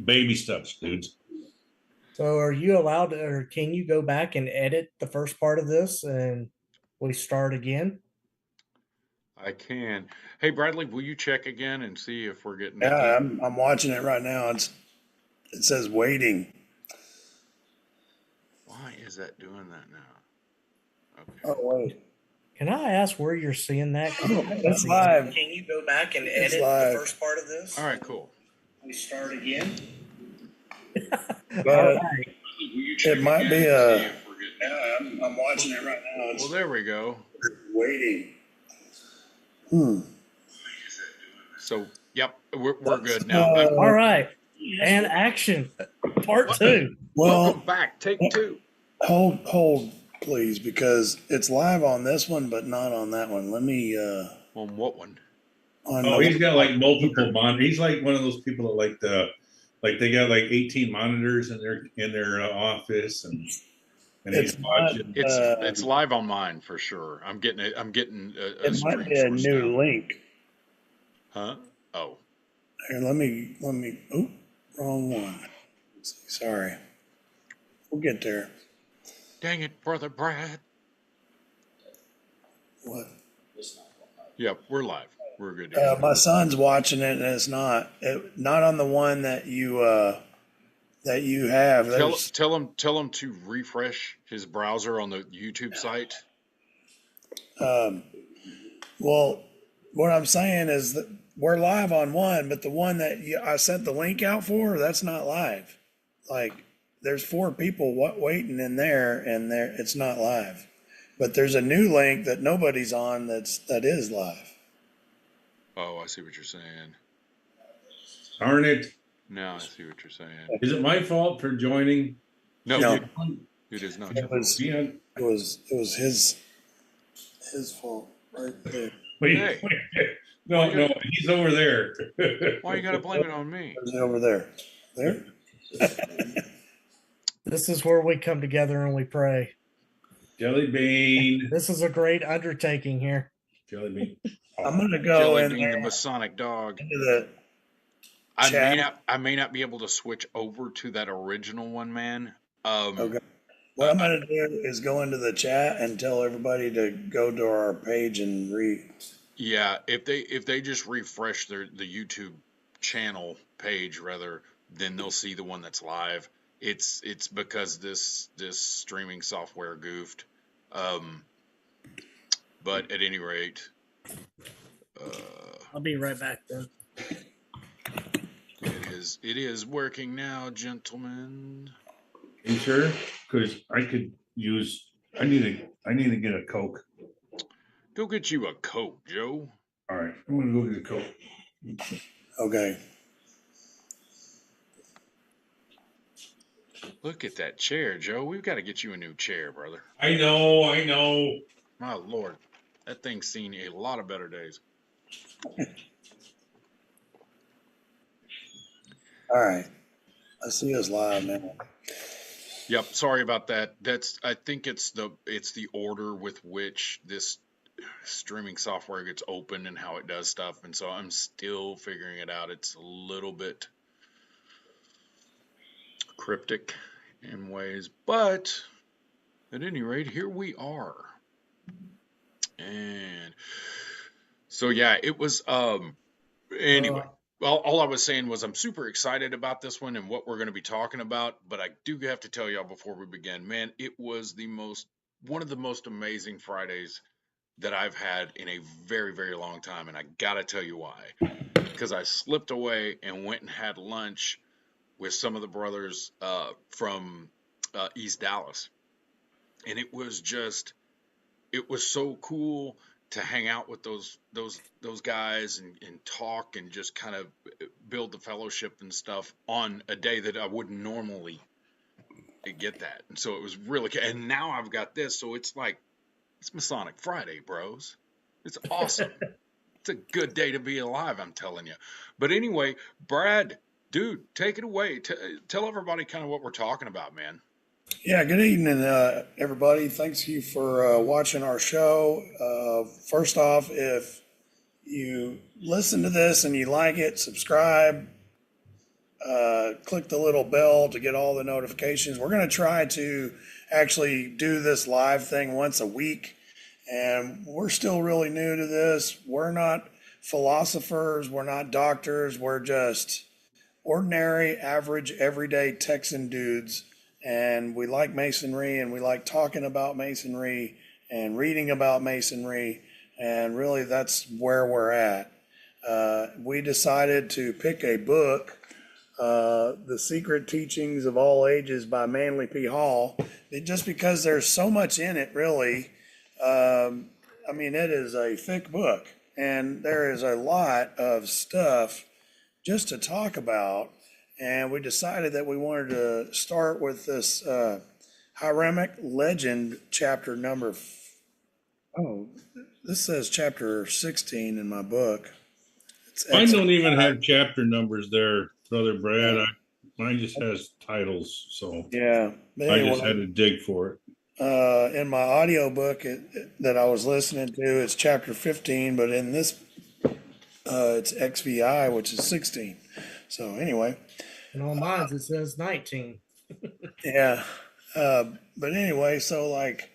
Baby steps, dudes. So are you allowed to, or can you go back and edit the first part of this and we start again? I can. Hey, Bradley, will you check again and see if we're getting Yeah, Nikki? I'm watching it right now. It says waiting. Why is that doing that now? Okay. Oh wait, Can I ask where you're seeing that? it's live. Can you go back and It's edit live. the first part of this? All right, cool. We start again. All But right. it might be a. Yeah, I'm watching it right now. It's Well, there we go. waiting. So, yep, we're good now. All right. And action. Part two. Well, Welcome back. Take two. hold, please, because it's live on this one, but not on that one. Let me. On what one? On Oh, the- he's got like multiple monitors. He's like one of those people that they got like 18 monitors in their office, and It's he's watching. It's live on mine for sure. I'm getting it. I'm getting a it might stream be a source new now. link. Huh? Oh, Here, let me. Oh, wrong one. Sorry. We'll get there. dang it, brother Brad. What? Yep, we're live. We're good. to go. My son's watching it, and it's not on the one that you have. Tell him to refresh his browser on the YouTube site. Well, what I'm saying is that we're live on one, but the one that I sent the link out for, that's not live. Like, there's 4 people waiting in there, and it's not live. But there's a new link that nobody's on that is live. Oh, I see what you're saying. Darn it! Now I see what you're saying. Is it my fault for joining? No. It is not. It was Yeah. his fault right there. Wait, Hey. no, he's over there. Why you gotta blame it on me? Where's it over there? There? This is where we come together and we pray. Jelly bean. This is a great undertaking here. Jelly bean. I'm gonna go Jelly in bean, there the Masonic dog. into the I may not be able to switch over to that original one, man. Okay. What I'm gonna do is go into the chat and tell everybody to go to our page and read. Yeah, if they just refresh the YouTube channel page rather, then they'll see the one that's live. It's because this streaming software goofed. But at any rate, I'll be right back then. it is working now, gentlemen. You sure? Because I need to get a Coke. Go get you a Coke, Joe. All right, I'm gonna go get a Coke. Okay. Look at that chair, Joe. We've got to get you a new chair, brother. I know. My Lord, that thing's seen a lot of better days. All right. I see us live now. Yep, sorry about that. I think it's the order with which this streaming software gets open and how it does stuff, and so I'm still figuring it out. It's a little bit cryptic in ways, but at any rate, here we are. And so yeah, it was anyway. Well, all I was saying was I'm super excited about this one and what we're going to be talking about, but I do have to tell y'all before we begin, man, it was one of the most amazing Fridays that I've had in a very, very long time, and I gotta tell you why. Because I slipped away and went and had lunch with some of the brothers from East Dallas, and it was so cool to hang out with those guys and talk and just kind of build the fellowship and stuff on a day that I wouldn't normally get that. And so it was really good. And now I've got this, so it's like, it's Masonic Friday, bros. It's awesome. It's a good day to be alive, I'm telling you. But anyway, Brad, dude, take it away. Tell everybody kind of what we're talking about, man. Yeah, good evening, everybody. Thanks you for watching our show. First off, if you listen to this and you like it, subscribe. click the little bell to get all the notifications. We're going to try to actually do this live thing once a week. And we're still really new to this. We're not philosophers. We're not doctors. We're just ordinary, average, everyday Texan dudes. And we like masonry and we like talking about masonry and reading about masonry. And really, that's where we're at. We decided to pick a book, The Secret Teachings of All Ages by Manly P. Hall, just because there's so much in it, really. I mean, it is a thick book, and there is a lot of stuff just to talk about. And we decided that we wanted to start with this Hiramic Legend chapter number. Oh, this says chapter 16 in my book. Mine don't even have chapter numbers there, Brother Brad. Mine just has titles, so yeah. I just had to dig for it. In my audio book that I was listening to, it's chapter 15, but in this, it's XVI, which is 16. So anyway. And on mine, it says 19. Yeah. But anyway, so like,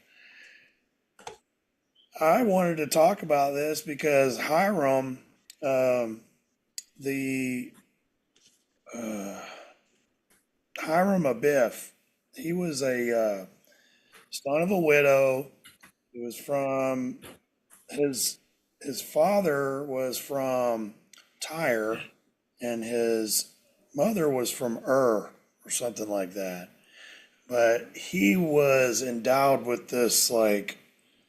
I wanted to talk about this because Hiram, Hiram Abiff, he was a son of a widow. He was from his father was from Tyre, and his mother was from Ur or something like that. But he was endowed with this like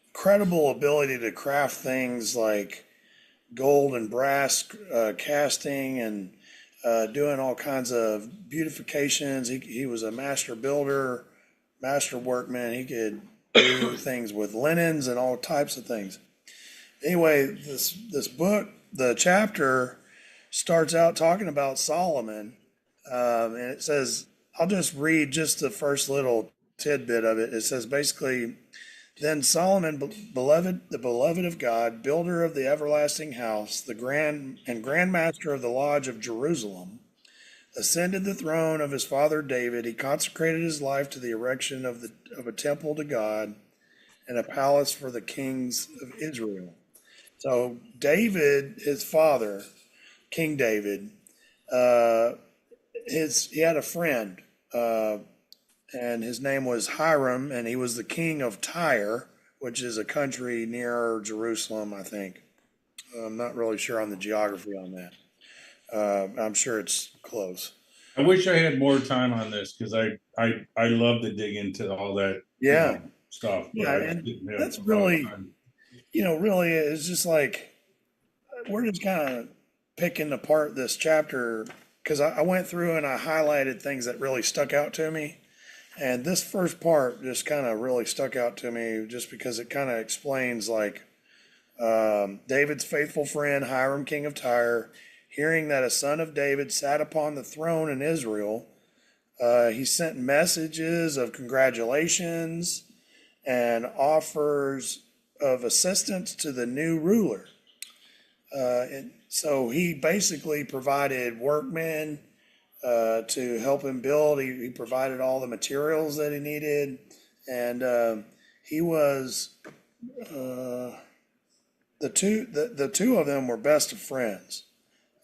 incredible ability to craft things like gold and brass casting and doing all kinds of beautifications. He was a master builder, master workman. He could do things with linens and all types of things. Anyway, this book, the chapter starts out talking about Solomon, and it says, I'll just read just the first little tidbit of it. It says basically, then Solomon, the beloved of God, builder of the everlasting house, the grand master of the lodge of Jerusalem, ascended the throne of his father David. He consecrated his life to the erection of a temple to God and a palace for the kings of Israel. So David, his father, King David, he had a friend, and his name was Hiram, and he was the king of Tyre, which is a country near Jerusalem, I think. I'm not really sure on the geography on that. I'm sure it's close. I wish I had more time on this because I love to dig into all that stuff. But Yeah, and that's really, really it's just like we're just kind of picking apart this chapter because I went through and I highlighted things that really stuck out to me. And this first part just kind of really stuck out to me just because it kind of explains like David's faithful friend, Hiram, king of Tyre, hearing that a son of David sat upon the throne in Israel, he sent messages of congratulations and offers of assistance to the new ruler. And so he basically provided workmen to help him build. He provided all the materials that he needed, and he was the two of them were best of friends.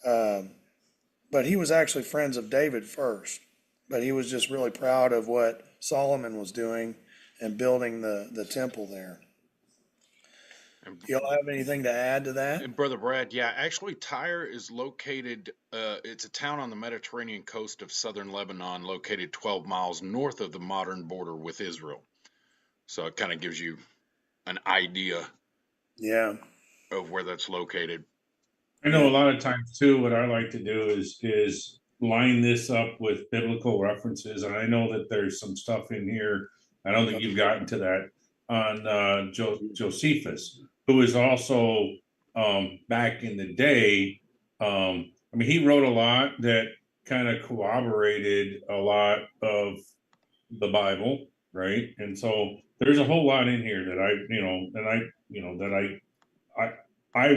But he was actually friends of David first. But he was just really proud of what Solomon was doing and building the temple there. Y'all have anything to add to that? And Brother Brad, yeah, actually Tyre is located, it's a town on the Mediterranean coast of southern Lebanon, located 12 miles north of the modern border with Israel. So it kind of gives you an idea of where that's located. I know a lot of times too, what I like to do is line this up with biblical references. And I know that there's some stuff in here, I don't think you've gotten to that, on Josephus, who is also back in the day. I mean, he wrote a lot that kind of corroborated a lot of the Bible, right? And so there's a whole lot in here that I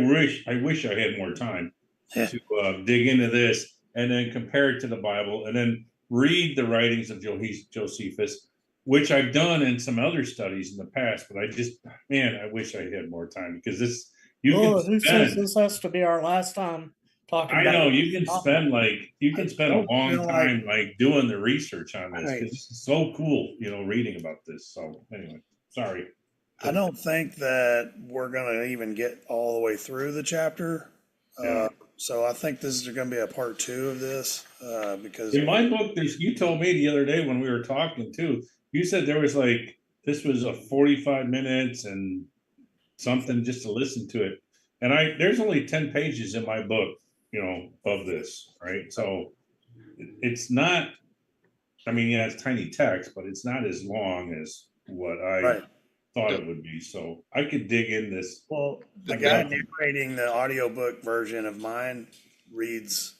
wish I had more time to dig into this and then compare it to the Bible, and then read the writings of Josephus, which I've done in some other studies in the past. But I wish I had more time, because this you Oh, can who says spend. this has to be our last time talking I about know this you can topic? spend a don't long feel time like doing the research on this, Right. because it's so cool, reading about this. So anyway, sorry. I don't think that we're going to even get all the way through the chapter. Yeah. So I think this is going to be a part 2 of this because In my book, you told me the other day when we were talking too, you said there was this was a 45 minutes and something just to listen to it. And there's only 10 pages in my book, of this, right? So it's not, yeah, it's tiny text, but it's not as long as what I right. thought The, it would be. So I could dig in this. Well, The the guy thing, narrating the audiobook version of mine reads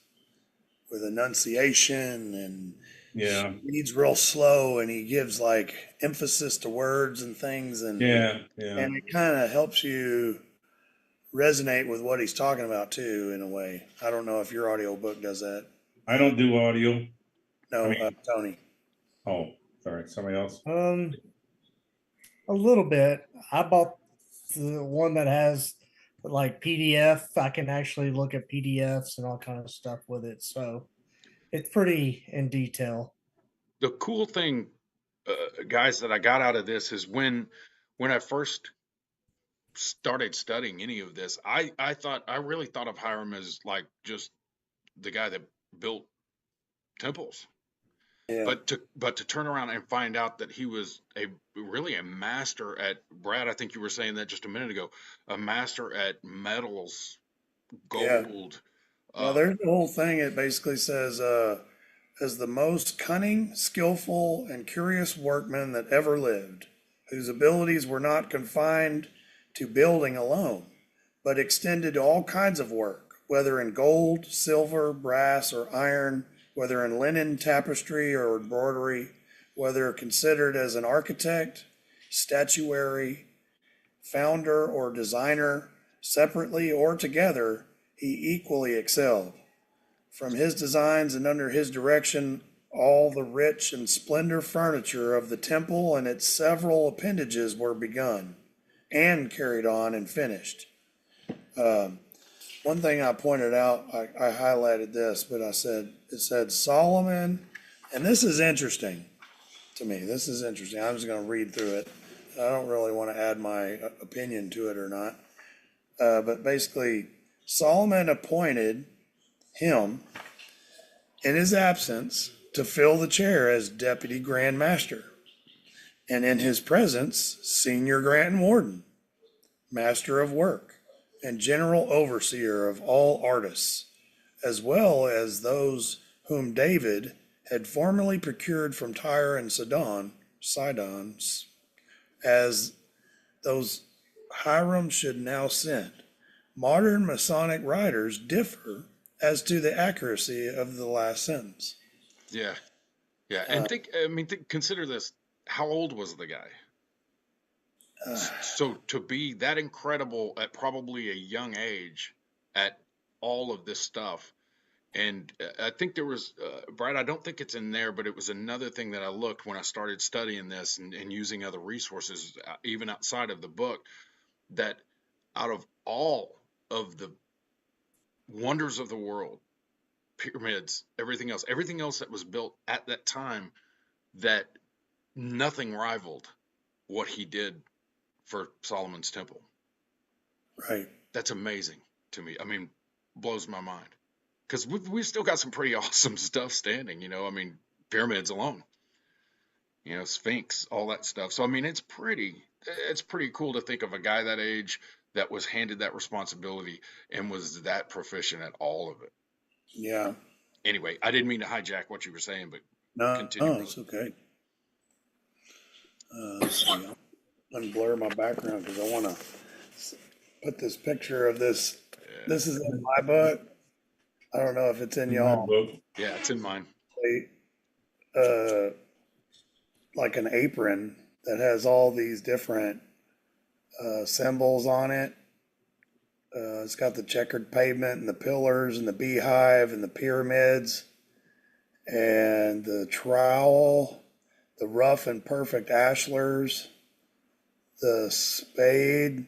with enunciation and Yeah. reads real slow, and he gives like emphasis to words and things, and Yeah. it kind of helps you resonate with what he's talking about too, in a way. I don't know if your audiobook does that. I don't do audio. No, I mean, Tony. oh, sorry, somebody else. a little bit. I bought the one that has like PDF. I can actually look at PDFs and all kind of stuff with it. So it's pretty in detail. the cool thing, guys, that I got out of this is when I first started studying any of this, I really thought of Hiram as like just the guy that built temples. Yeah. But to turn around and find out that he was really a master at, Brad, I think you were saying that just a minute ago, a master at metals, Yeah. gold. Well, there's the whole thing. It basically says, as the most cunning, skillful, and curious workman that ever lived, whose abilities were not confined to building alone, but extended to all kinds of work, whether in gold, silver, brass, or iron, whether in linen, tapestry, or embroidery, whether considered as an architect, statuary, founder, or designer, separately or together, he equally excelled. From his designs and under his direction, all the rich and splendor furniture of the temple and its several appendages were begun and carried on and finished. One thing I pointed out, I highlighted this, but it said Solomon, and this is interesting to me. This is interesting. I'm just going to read through it. I don't really want to add my opinion to it or not. But basically, Solomon appointed him in his absence to fill the chair as deputy grand master, and in his presence, senior grand warden, master of work, and general overseer of all artists, as well as those whom David had formerly procured from Tyre and Sidon, as those Hiram should now send. Modern Masonic writers differ as to the accuracy of the last sentence. Yeah, yeah, and consider this: how old was the guy? So to be that incredible at probably a young age at all of this stuff. And I think there was, Brad, I don't think it's in there, but it was another thing that I looked when I started studying this and using other resources, even outside of the book, that out of all of the wonders of the world, pyramids, everything else that was built at that time, that nothing rivaled what he did for Solomon's temple. Right. That's amazing to me. I mean, blows my mind. Because we've still got some pretty awesome stuff standing, pyramids alone, Sphinx, all that stuff. So, it's pretty cool to think of a guy that age that was handed that responsibility and was that proficient at all of it. Yeah. Anyway, I didn't mean to hijack what you were saying, but continue. No, it's okay. Let's see. I'll unblur my background because I want to put this picture of this. Yeah. This is in my book. I don't know if it's in In y'all. book. Yeah, it's in mine. Like an apron that has all these different symbols on it. It's got the checkered pavement and the pillars and the beehive and the pyramids and the trowel, the rough and perfect ashlars, the spade,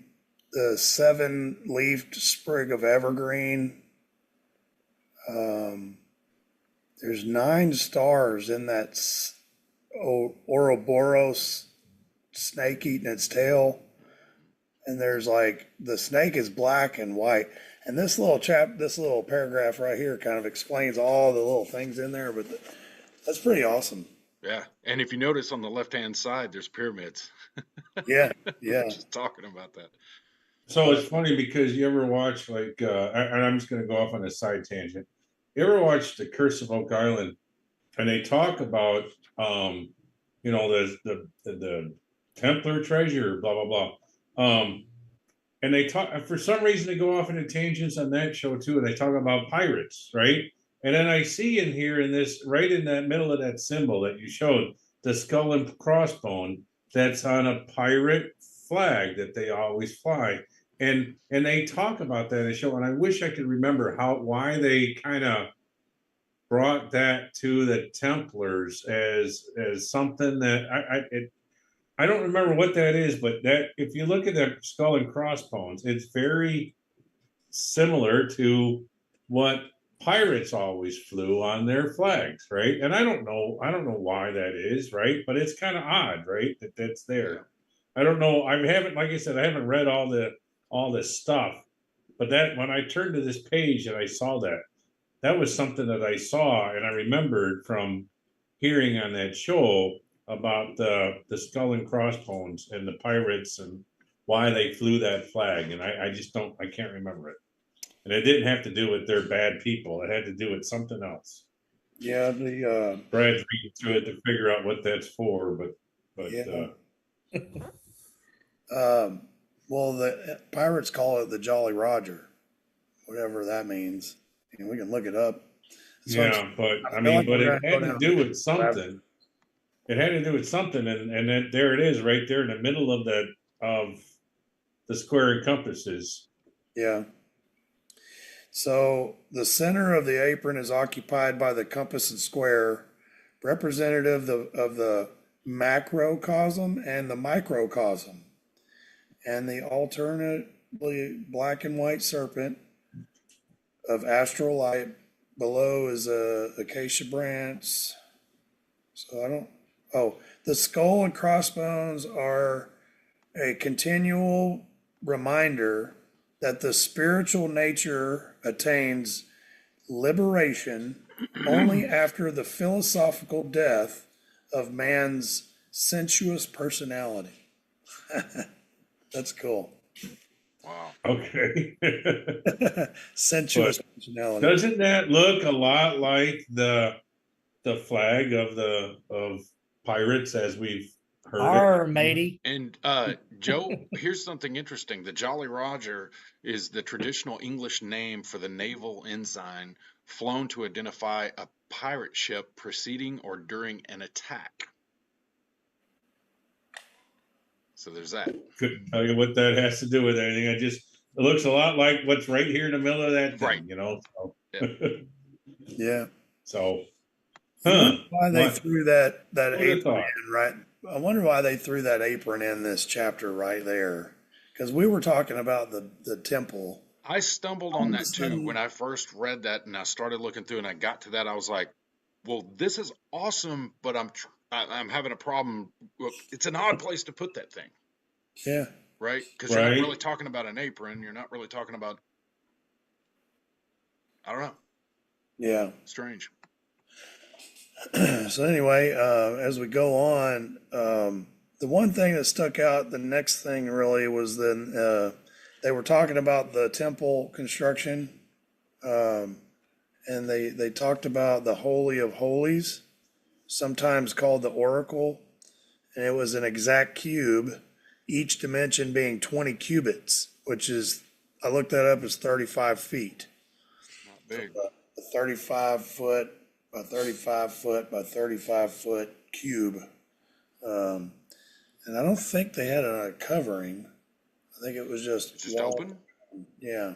the 7-leafed sprig of evergreen. There's 9 stars in that Ouroboros snake eating its tail. And there's like, the snake is black and white. And this little paragraph right here kind of explains all the little things in there, but that's pretty awesome. Yeah. And if you notice on the left-hand side, there's pyramids. Yeah. Yeah. Just talking about that. So it's funny because you ever watch like, and I'm just going to go off on a side tangent. You ever watch The Curse of Oak Island, and they talk about, the Templar treasure, blah blah blah, and they talk for some reason they go off into tangents on that show too, and they talk about pirates, right? And then I see in here in this right in that middle of that symbol that you showed, the skull and crossbone that's on a pirate flag that they always fly. And they talk about that in the show, and I wish I could remember why they kind of brought that to the Templars as something that I don't remember what that is, but that if you look at that skull and crossbones, it's very similar to what pirates always flew on their flags, right? And I don't know why that is, right? But it's kind of odd, right? That's there. I don't know. I haven't, like I said, I haven't read all this stuff, but that when I turned to this page and I saw that was something that I saw and I remembered from hearing on that show about the skull and crossbones and the pirates and why they flew that flag. And I just I can't remember it. And it didn't have to do with they're bad people. It had to do with something else. Yeah. Brad's reading through it to figure out what that's for, but yeah. Well, the pirates call it the Jolly Roger, whatever that means. And we can look it up. Yeah, but it had to do with something. It had to do with something, and then there it is, right there in the middle of the square and compasses. Yeah. So the center of the apron is occupied by the compass and square, representative of the macrocosm and the microcosm, and the alternately black and white serpent of astral light. Below is a acacia branch. So the skull and crossbones are a continual reminder that the spiritual nature attains liberation only after the philosophical death of man's sensuous personality. That's cool. Wow. Okay. Sensuous personality. Doesn't that look a lot like the flag of pirates as we've heard Arr, it? matey. And Joe, here's something interesting. The Jolly Roger is the traditional English name for the naval ensign flown to identify a pirate ship preceding or during an attack. So there's that. Couldn't tell you what that has to do with anything. It looks a lot like what's right here in the middle of that thing, Right. So. Yeah. So, why they threw that apron in, right? I wonder why they threw that apron in this chapter right there, because we were talking about the temple. I stumbled on that too when I first read that, and I started looking through, and I got to that. I was like, "Well, this is awesome," but I'm having a problem. Look, it's an odd place to put that thing. Yeah. Right? Because you're not really talking about an apron. You're not really talking about. I don't know. Yeah. Strange. So anyway, as we go on, the one thing that stuck out, the next thing really was then they were talking about the temple construction, and they talked about the Holy of Holies, sometimes called the Oracle, and it was an exact cube, each dimension being 20 cubits, which is, I looked that up, is 35 feet. Not big. So, a 35 foot by 35 foot by 35 foot cube. And I don't think they had a covering. I think it was just open? Yeah.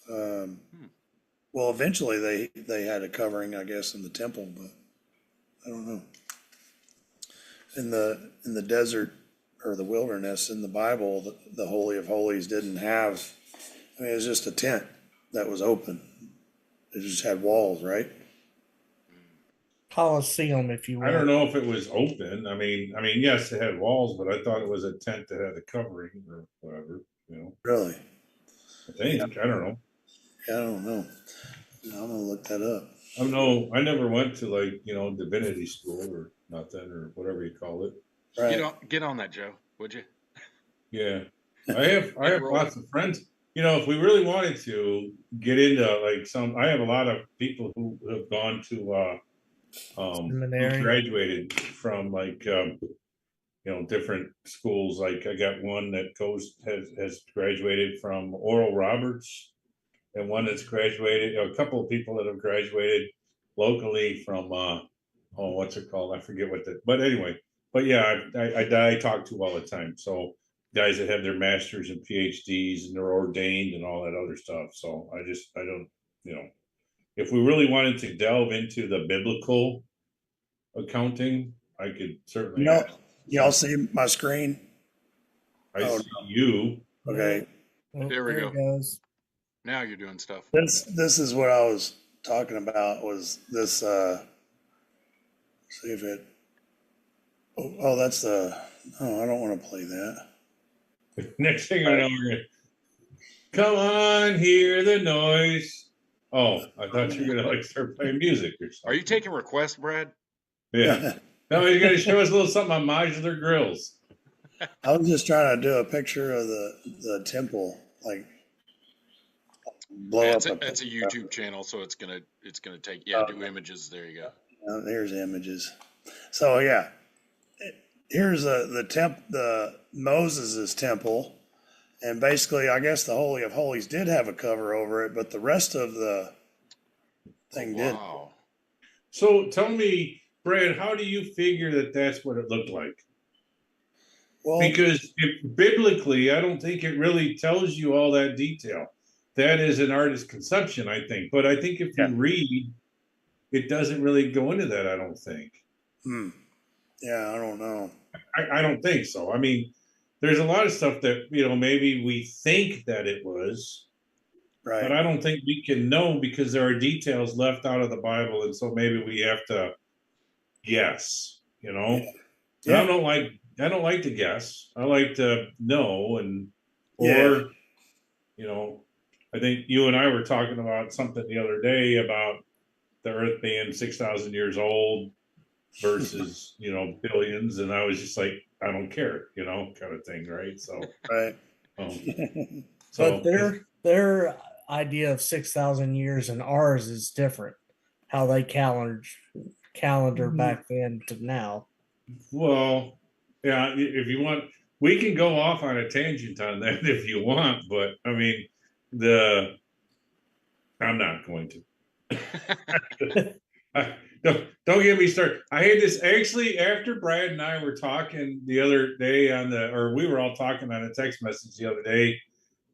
Hmm. Well, eventually they had a covering, I guess, in the temple, but I don't know. In the desert or the wilderness in the Bible, the Holy of Holies didn't have. I mean, it was just a tent that was open. It just had walls, right? Coliseum, if you I don't will. know if it was open. I mean, yes, it had walls, but I thought it was a tent that had a covering or whatever. Really? I think I don't know. Yeah, I don't know. I'm gonna look that up. I never went to divinity school or nothing or whatever you call it. Right. Get on that, Joe, would you? Yeah, I have Enroll. lots of friends. If we really wanted to get into I have a lot of people who have gone to who Seminary. graduated from different schools. Like I got one that has graduated from Oral Roberts, and one that's graduated. A couple of people that have graduated locally from what's it called? I forget but anyway. But yeah, I talk to all the time. So guys that have their masters and PhDs and they're ordained and all that other stuff. So I don't, if we really wanted to delve into the biblical accounting, I could certainly No, ask. y'all see my screen? I Oh, see you. okay. Oh, There we there go. it goes. Now you're doing stuff. This is what I was talking about. Was this? See if it. Oh, that's the. Oh, I don't want to play that. Next thing I know, we're gonna come on, hear the noise. Oh, I thought you were gonna start playing music or something. Are you taking requests, Brad? Yeah. No, you're gonna show us a little something on modular grills. I was just trying to do a picture of the temple, like blow That's up. a YouTube channel, so it's gonna take do images. There you go. There's images. So yeah, here's the Moses's temple, and basically, I guess the Holy of Holies did have a cover over it, but the rest of the thing did. Wow. So tell me, Brad, how do you figure that that's what it looked like? Well, Because biblically, I don't think it really tells you all that detail. That is an artist's conception, I think. But I think if you read, it doesn't really go into that, I don't think. Yeah, I don't know. I don't think so. I mean, there's a lot of stuff that, maybe we think that it was, Right. but I don't think we can know because there are details left out of the Bible. And so maybe we have to guess, Yeah. And I don't like to guess. I like to know I think you and I were talking about something the other day about the earth being 6,000 years old versus, billions. And I was just like, I don't care, kind of thing. Right. So, Right. But their idea of 6,000 years and ours is different. How they calendar back then to now. Well, yeah, if you want, we can go off on a tangent on that if you want, but I mean, I'm not going to. Don't get me started. I had this actually after Brad and I were talking the other day or we were all talking on a text message the other day,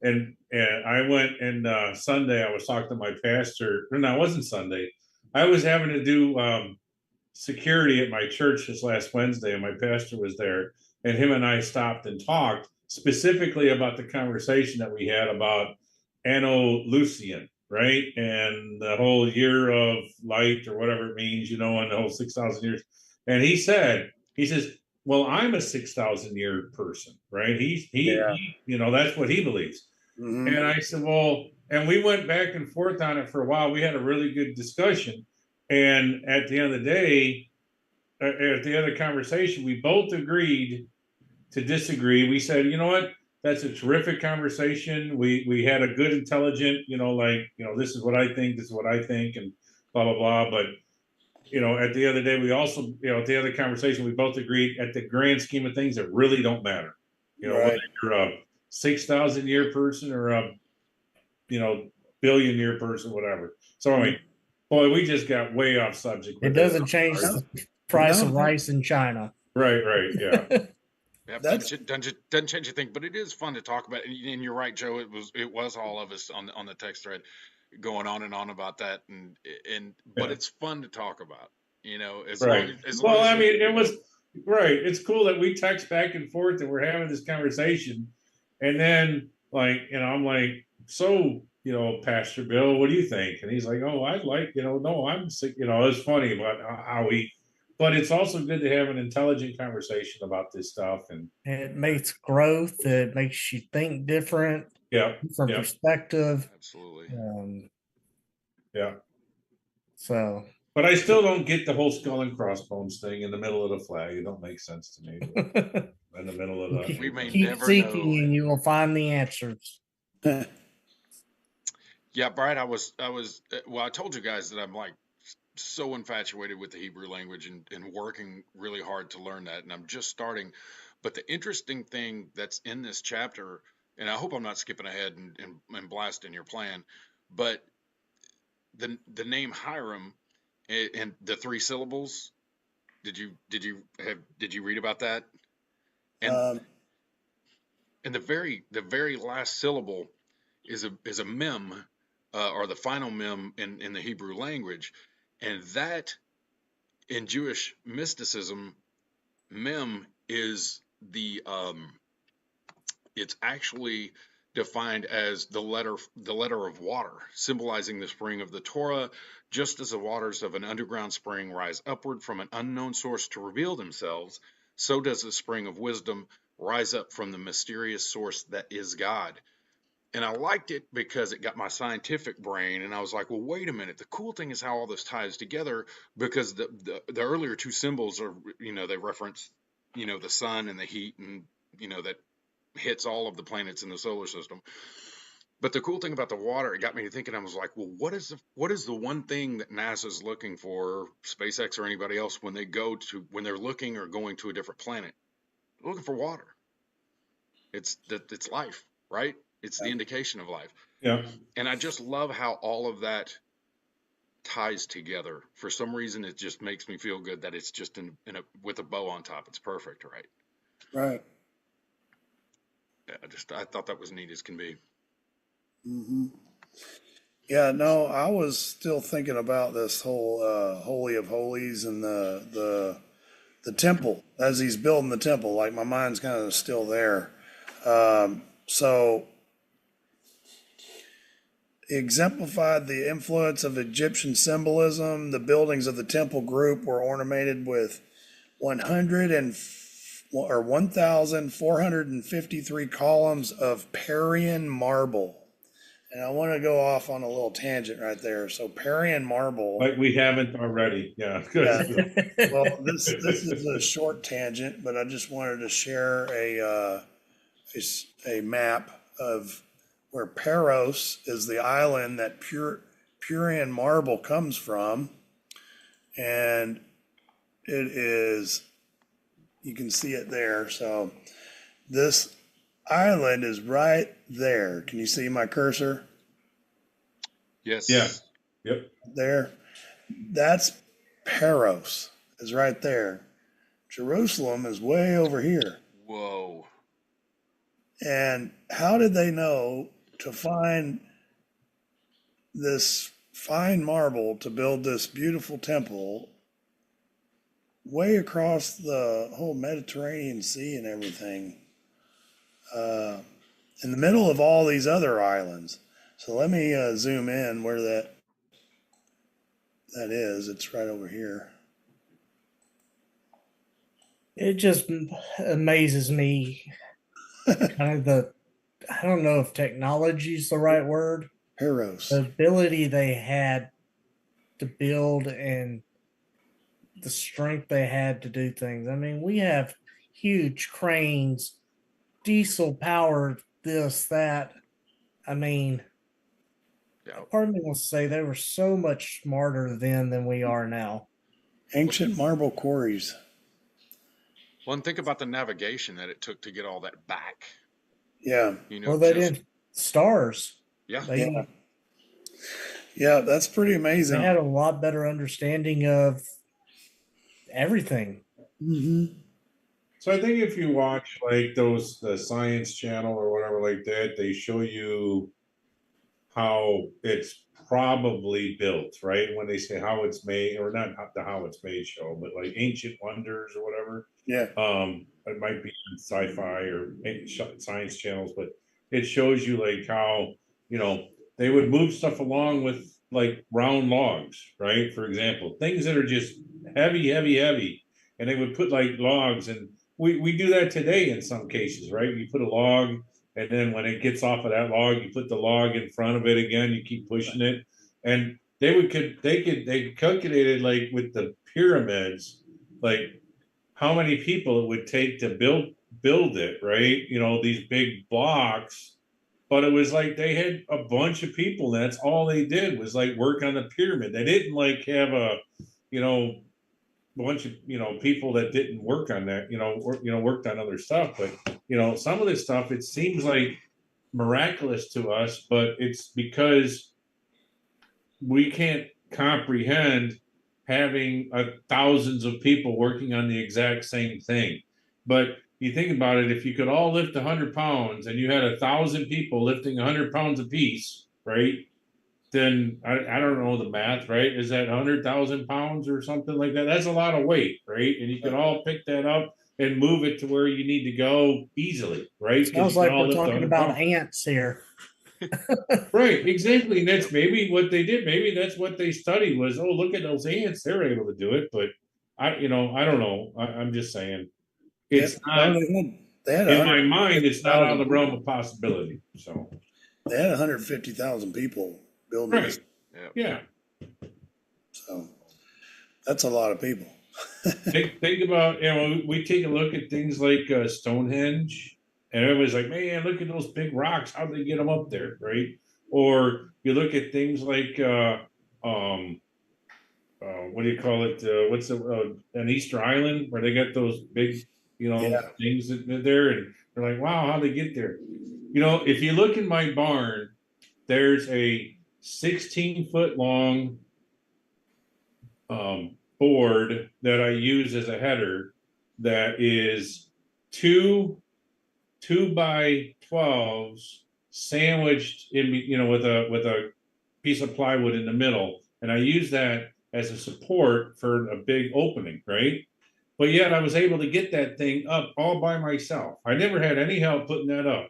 and I went and Sunday I was talking to my pastor. No, it wasn't Sunday. I was having to do security at my church this last Wednesday, and my pastor was there, and him and I stopped and talked specifically about the conversation that we had about Anno Lucian, right? And the whole year of light or whatever it means, and the whole 6,000 years. And he says, well, I'm a 6,000 year person, right? That's what he believes. Mm-hmm. And I said, well, and we went back and forth on it for a while. We had a really good discussion. And at the end of the day, at the end of the conversation, we both agreed to disagree. We said, you know what? That's a terrific conversation. We had a good, intelligent, this is what I think, and blah, blah, blah. But, at the end of the day, we also, at the end of the conversation, we both agreed at the grand scheme of things, it really don't matter. Right. Whether you're a 6,000 year person or a, billion year person, whatever. So, I mean, boy, we just got way off subject. It doesn't change the price of rice in China. Right, yeah. Yeah, That's doesn't change a thing, but it is fun to talk about. And you're right, Joe. It was all of us on the text thread going on and on about that, and but Yeah. it's fun to talk about. As long Right. as long Well, as I you mean, it was right. It's cool that we text back and forth and we're having this conversation. And then, like, I'm like, so, Pastor Bill, what do you think? And he's like, oh, I'd like, no, I'm sick. It's funny about how but it's also good to have an intelligent conversation about this stuff. And It makes growth. It makes you think different, yeah, different yeah, perspective. absolutely. yeah. So, But I still don't get the whole skull and crossbones thing in the middle of the flag. It don't make sense to me. In the middle of the. We may keep never seeking know. and you will find the answers. Yeah, Brian, well, I told you guys that I'm like so infatuated with the Hebrew language and working really hard to learn that, and I'm just starting. But the interesting thing that's in this chapter, and I hope I'm not skipping ahead and blasting your plan, but the name Hiram and the three syllables. Did you read about that? And um, and the very last syllable is a mem, or the final mem in the Hebrew language, and that in Jewish mysticism, mem is it's actually defined as the letter of water, symbolizing the spring of the Torah. Just as the waters of an underground spring rise upward from an unknown source to reveal themselves, so does the spring of wisdom rise up from the mysterious source that is God. And I liked it because it got my scientific brain, and I was like, well, wait a minute. The cool thing is how all this ties together, because the earlier two symbols are, they reference, the sun and the heat, and that hits all of the planets in the solar system. But the cool thing about the water, it got me to thinking. I was like, well, what is the one thing that NASA's looking for, SpaceX or anybody else, when they're looking or going to a different planet? They're looking for water. It's life, right? It's the indication of life. Yeah. And I just love how all of that ties together. For some reason, it just makes me feel good that it's just with a bow on top. It's perfect, right? right. I thought that was neat as can be. hmm Yeah, no, I was still thinking about this whole Holy of Holies and the temple as he's building the temple. Like my mind's kind of still there. So exemplified the influence of Egyptian symbolism. The buildings of the temple group were ornamented with 1,453 columns of Parian marble. And I want to go off on a little tangent right there. So Parian marble. Like we haven't already. Yeah. Good. Yeah. Well, this is a short tangent, but I just wanted to share a map of where Paros is the island that Purian marble comes from, and it is, you can see it there. So this island is right there. Can you see my cursor? Yes. Yeah. Yep. There. That's Paros is right there. Jerusalem is way over here. Whoa. And how did they know to find this fine marble to build this beautiful temple way across the whole Mediterranean Sea and everything, in the middle of all these other islands? So let me zoom in where that is. It's right over here. It just amazes me. Kind of I don't know if technology is the right word. Paros. The ability they had to build and the strength they had to do things. I mean, we have huge cranes, diesel powered, this, that. I mean, Yeah. part of me wants to say they were so much smarter then than we are now. Ancient marble quarries. Well, and think about the navigation that it took to get all that back. Yeah. Well, they didn't stars. Yeah. Yeah, that's pretty They amazing. had a lot better understanding of everything. hmm So I think if you watch like the Science Channel or whatever like that, they show you how it's probably built, right? When they say how it's made, or not the how it's made show, but like Ancient Wonders or whatever. Yeah. It might be sci-fi or science channels, but it shows you like how, they would move stuff along with like round logs, right? For example, things that are just heavy, heavy, heavy. And they would put like logs, and we do that today in some cases, right? You put a log, and then when it gets off of that log, you put the log in front of it again, you keep pushing it. And they calculated like with the pyramids, like how many people it would take to build it, right? These big blocks. But it was like they had a bunch of people. And that's all they did was like work on the pyramid. They didn't like have you know, bunch of people that didn't work on that, worked on other stuff. But some of this stuff, it seems like miraculous to us, but it's because we can't comprehend having thousands of people working on the exact same thing. But you think about it, if you could all lift 100 pounds and you had 1,000 people lifting 100 pounds apiece, right? Then I don't know the math, right? Is that 100,000 pounds or something like that? That's a lot of weight, right? And you can all pick that up and move it to where you need to go easily, right? Sounds like we're talking about ants here. Right, exactly. And that's maybe what they did. Maybe that's what they studied was, oh, look at those ants. They're able to do it. But I don't know. I'm just saying it's not they had in my mind, it's not out of the realm of possibility. So they had 150,000 people building right. Yeah. So that's a lot of people. think about, we take a look at things like Stonehenge, and everybody's like, man, look at those big rocks. How did they get them up there, right? Or you look at things like, what do you call it? What's an Easter Island where they got those big, things that are there, and they're like, wow, how'd they get there? If you look in my barn, there's a 16-foot long board that I use as a header that is two 2x12s sandwiched in, with a piece of plywood in the middle, and I use that as a support for a big opening, right? But yet I was able to get that thing up all by myself. I never had any help putting that up.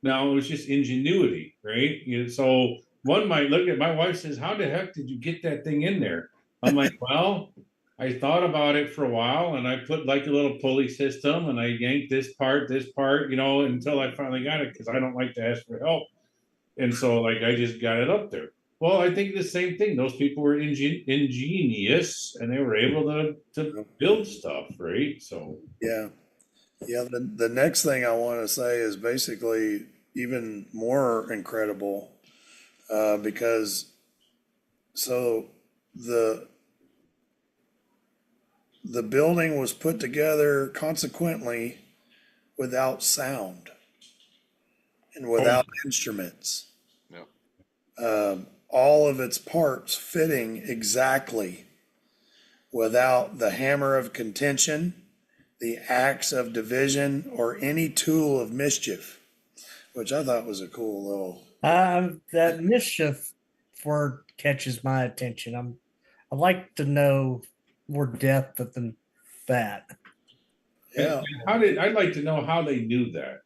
Now it was just ingenuity, right? So one might look at, my wife says, how the heck did you get that thing in there? I'm like, well, I thought about it for a while, and I put like a little pulley system, and I yanked this part, until I finally got it, because I don't like to ask for help. And so like I just got it up there. Well, I think the same thing. Those people were ingenious, and they were able to build stuff, right? So yeah. The next thing I want to say is basically even more incredible, because so the building was put together consequently without sound and without instruments. All of its parts fitting exactly without the hammer of contention, the axe of division, or any tool of mischief, which I thought was a cool little. That mischief word catches my attention. I like to know more depth than that. Yeah. I'd like to know how they knew that.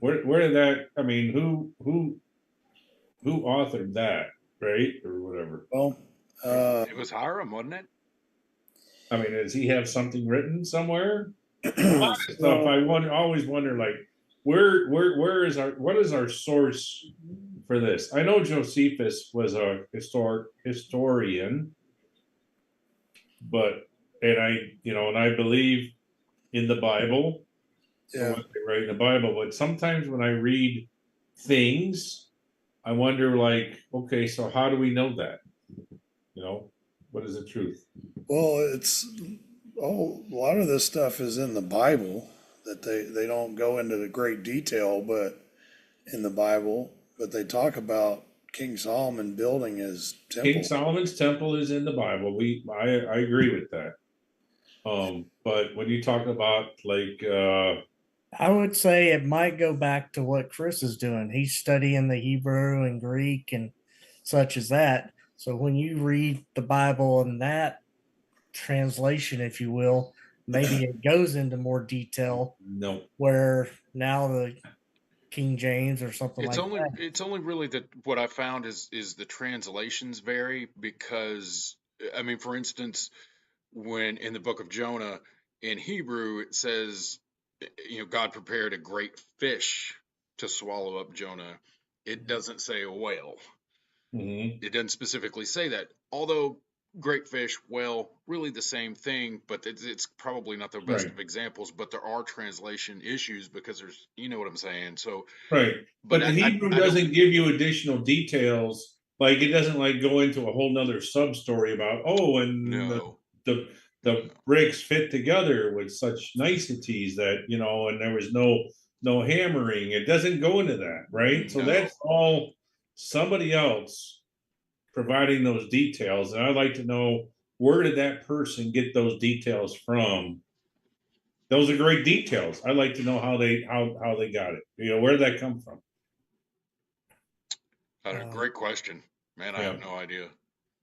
Where did that? I mean, who authored that, right, or whatever? Well, it was Hiram, wasn't it? I mean, does he have something written somewhere? A lot of stuff. I always wonder, like, what is our source for this? I know Josephus was a historian, and I believe in the Bible. Yeah. What they write in the Bible, but sometimes when I read things, I wonder, like, okay, so how do we know that? What is the truth? Well, a lot of this stuff is in the Bible that they don't go into the great detail, but in the Bible, but they talk about King Solomon building his temple. King Solomon's temple is in the Bible. I agree with that. But when you talk about like, I would say it might go back to what Chris is doing. He's studying the Hebrew and Greek and such as that. So when you read the Bible in that translation, if you will, maybe it goes into more detail no, where now the King James or something It's like only that. it's only really that what I found is the translations vary because I mean, for instance, when in the book of Jonah in Hebrew it says, God prepared a great fish to swallow up Jonah. It doesn't say a whale. hmm It doesn't specifically say that. Although great fish, whale, really the same thing, but it's probably not the best right, of examples. But there are translation issues because there's, you know what I'm saying. So, right. but But the I I, Hebrew I don't doesn't give you additional details. Like it doesn't like go into a whole nother sub story about, oh, and know. the the bricks fit together with such niceties that, and there was no hammering. It doesn't go into that, right? So No. that's all somebody else providing those details. And I'd like to know, where did that person get those details from? Those are great details. I'd like to know how they got it. Where did that come from? Um, Great question, man. I Yeah, have no idea.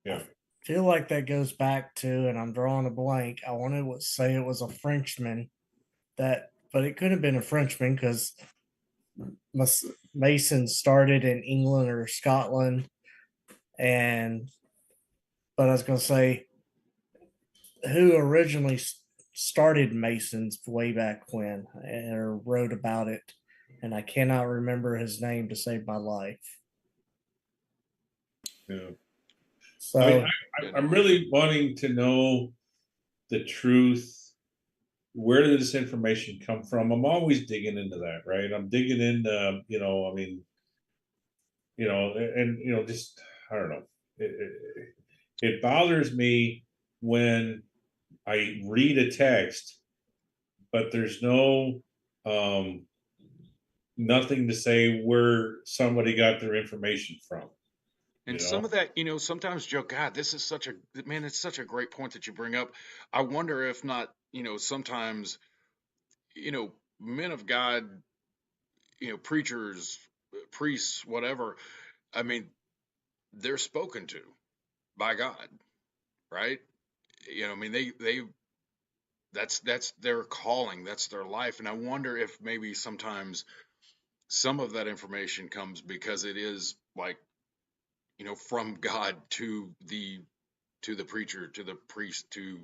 yeah. feel like that goes back to, and I'm drawing a blank. I wanted to say it was a Frenchman but it could have been a Frenchman because Mason started in England or Scotland, and but I was going to say who originally started Masons way back when or wrote about it, and I cannot remember his name to save my life. Yeah. I mean, So Yeah, I'm no idea. really wanting to know the truth. Where did this information come from? I'm always digging into that, right? I'm digging into, I mean, and just I don't know. It bothers me when I read a text, but there's um, nothing to say where somebody got their information from. And You some know, of that, sometimes Joe, God, this is such a man. It's such a great point that you bring up. I wonder if not, sometimes, men of God, preachers, priests, whatever. I mean, they're spoken to by God, right? I mean, they that's their calling, that's their life, and I wonder if maybe sometimes some of that information comes because it is like, from God to the preacher, to the priest, to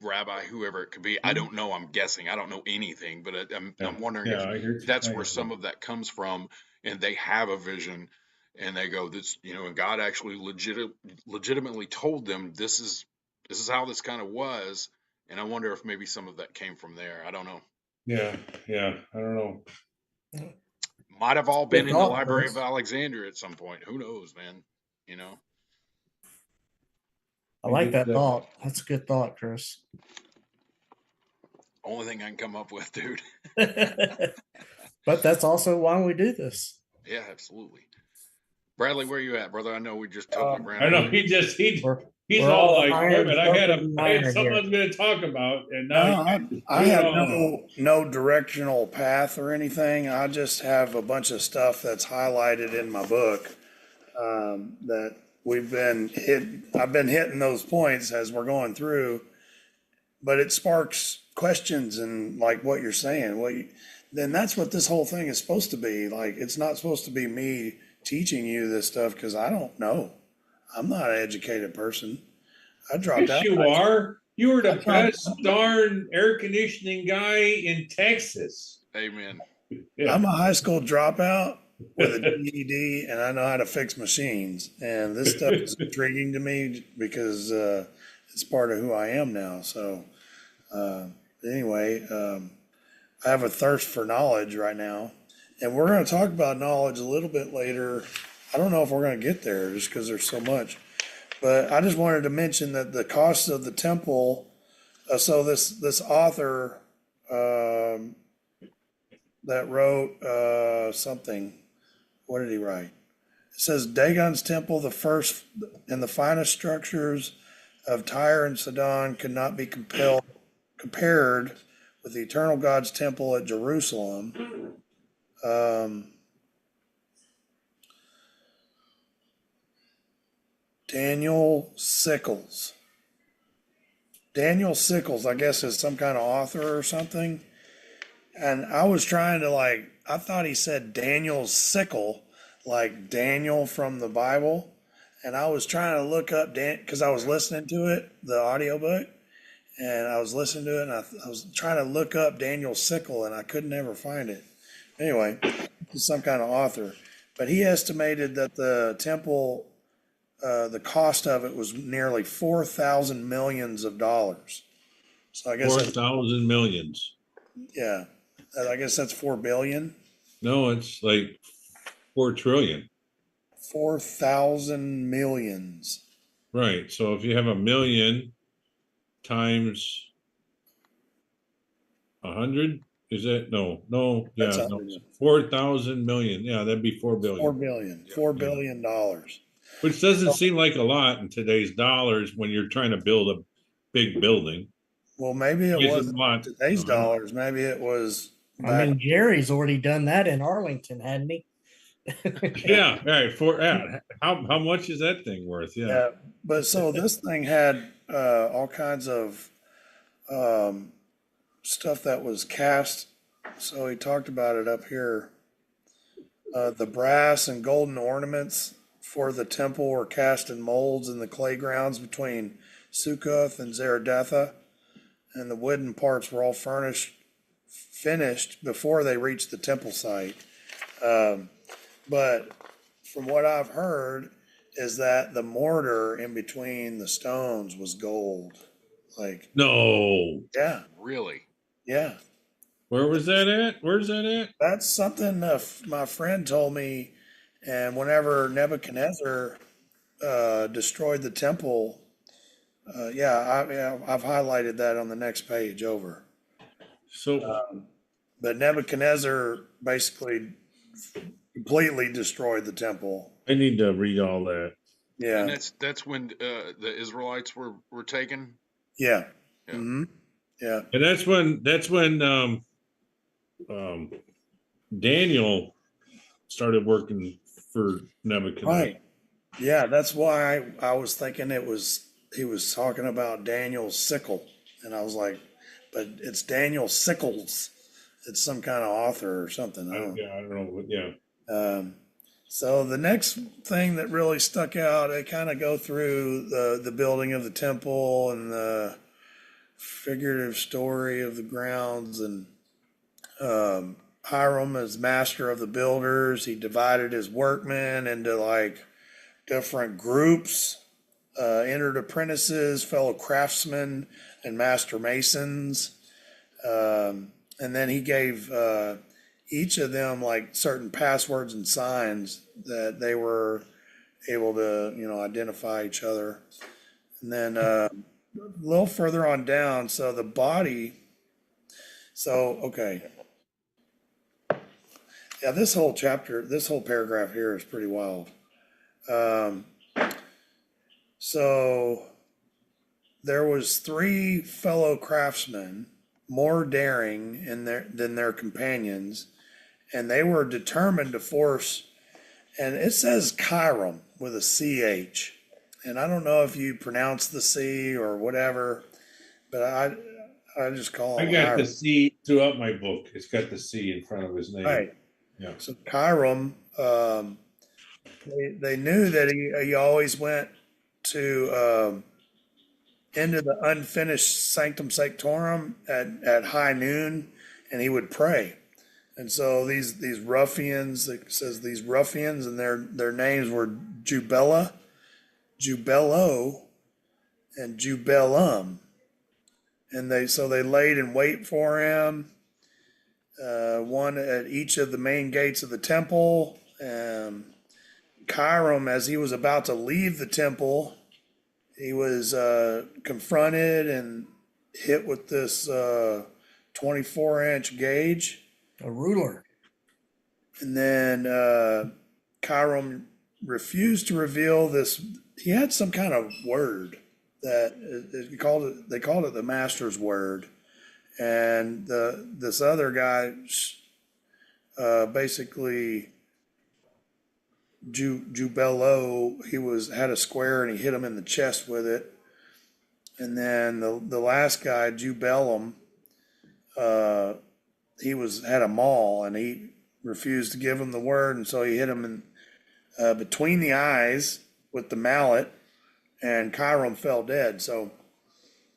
rabbi, whoever it could be. I don't know. I'm guessing. I don't know anything, but yeah, I'm wondering yeah. if I that's where hear some you. of that comes from, and they have a vision, and they go, this, and God actually legitimately told them this is how this kind of was, and I wonder if maybe some of that came from there. I don't know. Yeah, yeah. I don't know. Might have all been good in the thought, Library of Chris. Alexandria at some point. Who knows, man? You know. I We like just, that thought. That's a good thought, Chris. Only thing I can come up with, dude. But that's also why we do this. Yeah, absolutely. Bradley, where you at, brother? I know we just totally Um, ran I know over. he just he We're he's we're all all like, wait a iron minute, sharpening I had iron something I here. was going to talk about, and no, now you I, guys just I threw it have all. no directional path or anything. I just have a bunch of stuff that's highlighted in my book that I've been hitting those points as we're going through, but it sparks questions and like what you're saying. Then that's what this whole thing is supposed to be. Like, it's not supposed to be me teaching you this stuff because I don't know. I'm not an educated person. I dropped Yes, out. you are. You were I the dropped. best darn air conditioning guy in Texas. Amen. Yeah. I'm a high school dropout with a GED, and I know how to fix machines. And this stuff is intriguing to me because it's part of who I am now. So uh, anyway, I have a thirst for knowledge right now, and we're going to talk about knowledge a little bit later. I don't know if we're going to get there just because there's so much, but I just wanted to mention that the cost of the temple. So this author um, that wrote something. What did he write? It says Dagon's temple, the first and the finest structures of Tyre and Sidon could not be compared with the eternal God's temple at Jerusalem. Daniel Sickles. Daniel Sickles, I guess, is some kind of author or something. And I was trying to I thought he said Daniel's sickle, like Daniel from the Bible. And I was trying to look up because I was listening to it, the audiobook, and I was listening to it, and I was trying to look up Daniel's sickle, and I couldn't ever find it. Anyway, he's some kind of author. But he estimated that the temple, the cost of it was nearly 4,000 millions of dollars. So I guess 4,000 millions. Yeah, I guess that's 4 billion. No, it's like 4 trillion. 4,000 millions. Right. So if you have a million times 100, is that no? That's Yeah, no. 4,000 million. Yeah, that'd be 4 billion. 4 billion. $4 billion dollars. Which doesn't seem like a lot in today's dollars when you're trying to build a big building. Well, maybe it wasn't today's dollars. Maybe it was. I mean, Jerry's already done that in Arlington, hadn't he? Yeah, right. How much is that thing worth? Yeah. But so this thing had all kinds of stuff that was cast. So he talked about it up here. The brass and golden ornaments for the temple were cast in molds in the clay grounds between Sukkoth and Zeradetha, and the wooden parts were all finished before they reached the temple site. But from what I've heard is that the mortar in between the stones was gold. No. Yeah. Really? Yeah. Where was that at? Where's that at? That's something my friend told me. And whenever Nebuchadnezzar destroyed the temple, I've highlighted that on the next page over. So, but Nebuchadnezzar basically completely destroyed the temple. I need to read all that. Yeah. And that's when the Israelites were taken. Yeah. Yeah. Mm-hmm. Yeah. And that's when Daniel started working for Nebuchadnezzar. Right. Yeah, that's why I was thinking he was talking about Daniel's sickle. And I was like, but it's Daniel Sickles. It's some kind of author or something. I don't know. Yeah. So the next thing that really stuck out, they kind of go through the building of the temple and the figurative story of the grounds. And Hiram is master of the builders. He divided his workmen into different groups, entered apprentices, fellow craftsmen, and master masons. And then he gave each of them certain passwords and signs that they were able to, identify each other. And then a little further on down, so the body. So, okay. Yeah, this whole paragraph here is pretty wild. So there was 3 fellow craftsmen more daring than their companions, and they were determined to force, and it says Chiram with a CH, and I don't know if you pronounce the C or whatever, but I just call it. I got the C throughout my book. It's got the C in front of his name. Right. Yeah. So Chiram, they knew that he always went to into the unfinished Sanctum Sanctorum at high noon, and he would pray. And so these ruffians, it says these ruffians, and their names were Jubello, and Jubellum. And they laid in wait for him, one at each of the main gates of the temple. Chiram, as he was about to leave the temple, he was confronted and hit with this 24-inch gauge. A ruler. And then Chiram refused to reveal this. He had some kind of word that they called it the Master's Word, and this other guy basically Jubello, had a square and he hit him in the chest with it, and then the last guy Jubellum, he had a maul and he refused to give him the word, and so he hit him in between the eyes with the mallet, and Chiron fell dead. So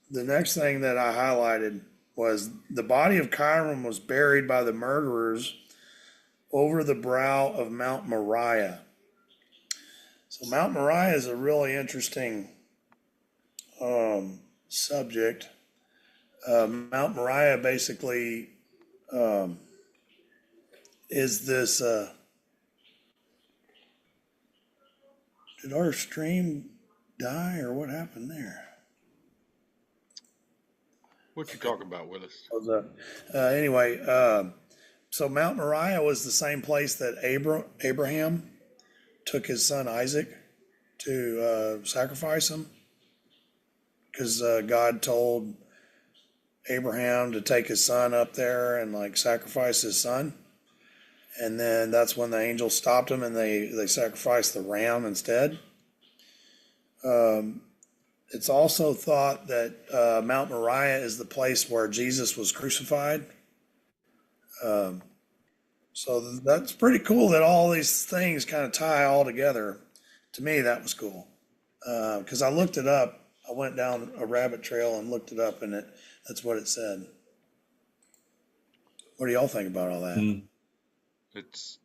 the next thing that I highlighted was the body of Chiron was buried by the murderers over the brow of Mount Moriah. So Mount Moriah is a really interesting subject. Mount Moriah basically is this. Did our stream die or what happened there? What you talking about, Willis? Anyway, so Mount Moriah was the same place that Abraham took his son Isaac to sacrifice him, because God told Abraham to take his son up there and like sacrifice his son, and then that's when the angel stopped him and they sacrificed the ram instead. It's also thought that Mount Moriah is the place where Jesus was crucified. So that's pretty cool that all these things kind of tie all together. To me, that was cool, because I looked it up. I went down a rabbit trail and looked it up, and that's what it said. What do y'all think about all that? It's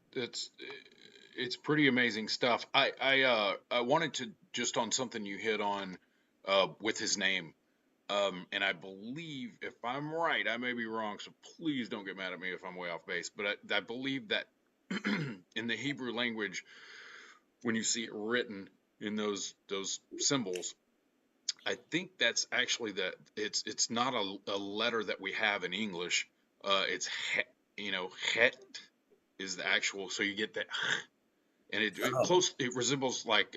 pretty amazing stuff. I wanted to just on something you hit on with his name. And I believe, if I'm right, I may be wrong, so please don't get mad at me if I'm way off base, but I believe that in the Hebrew language, when you see it written in those symbols, I think that's actually it's not a letter that we have in English. It's het is the actual, so you get that, and it resembles like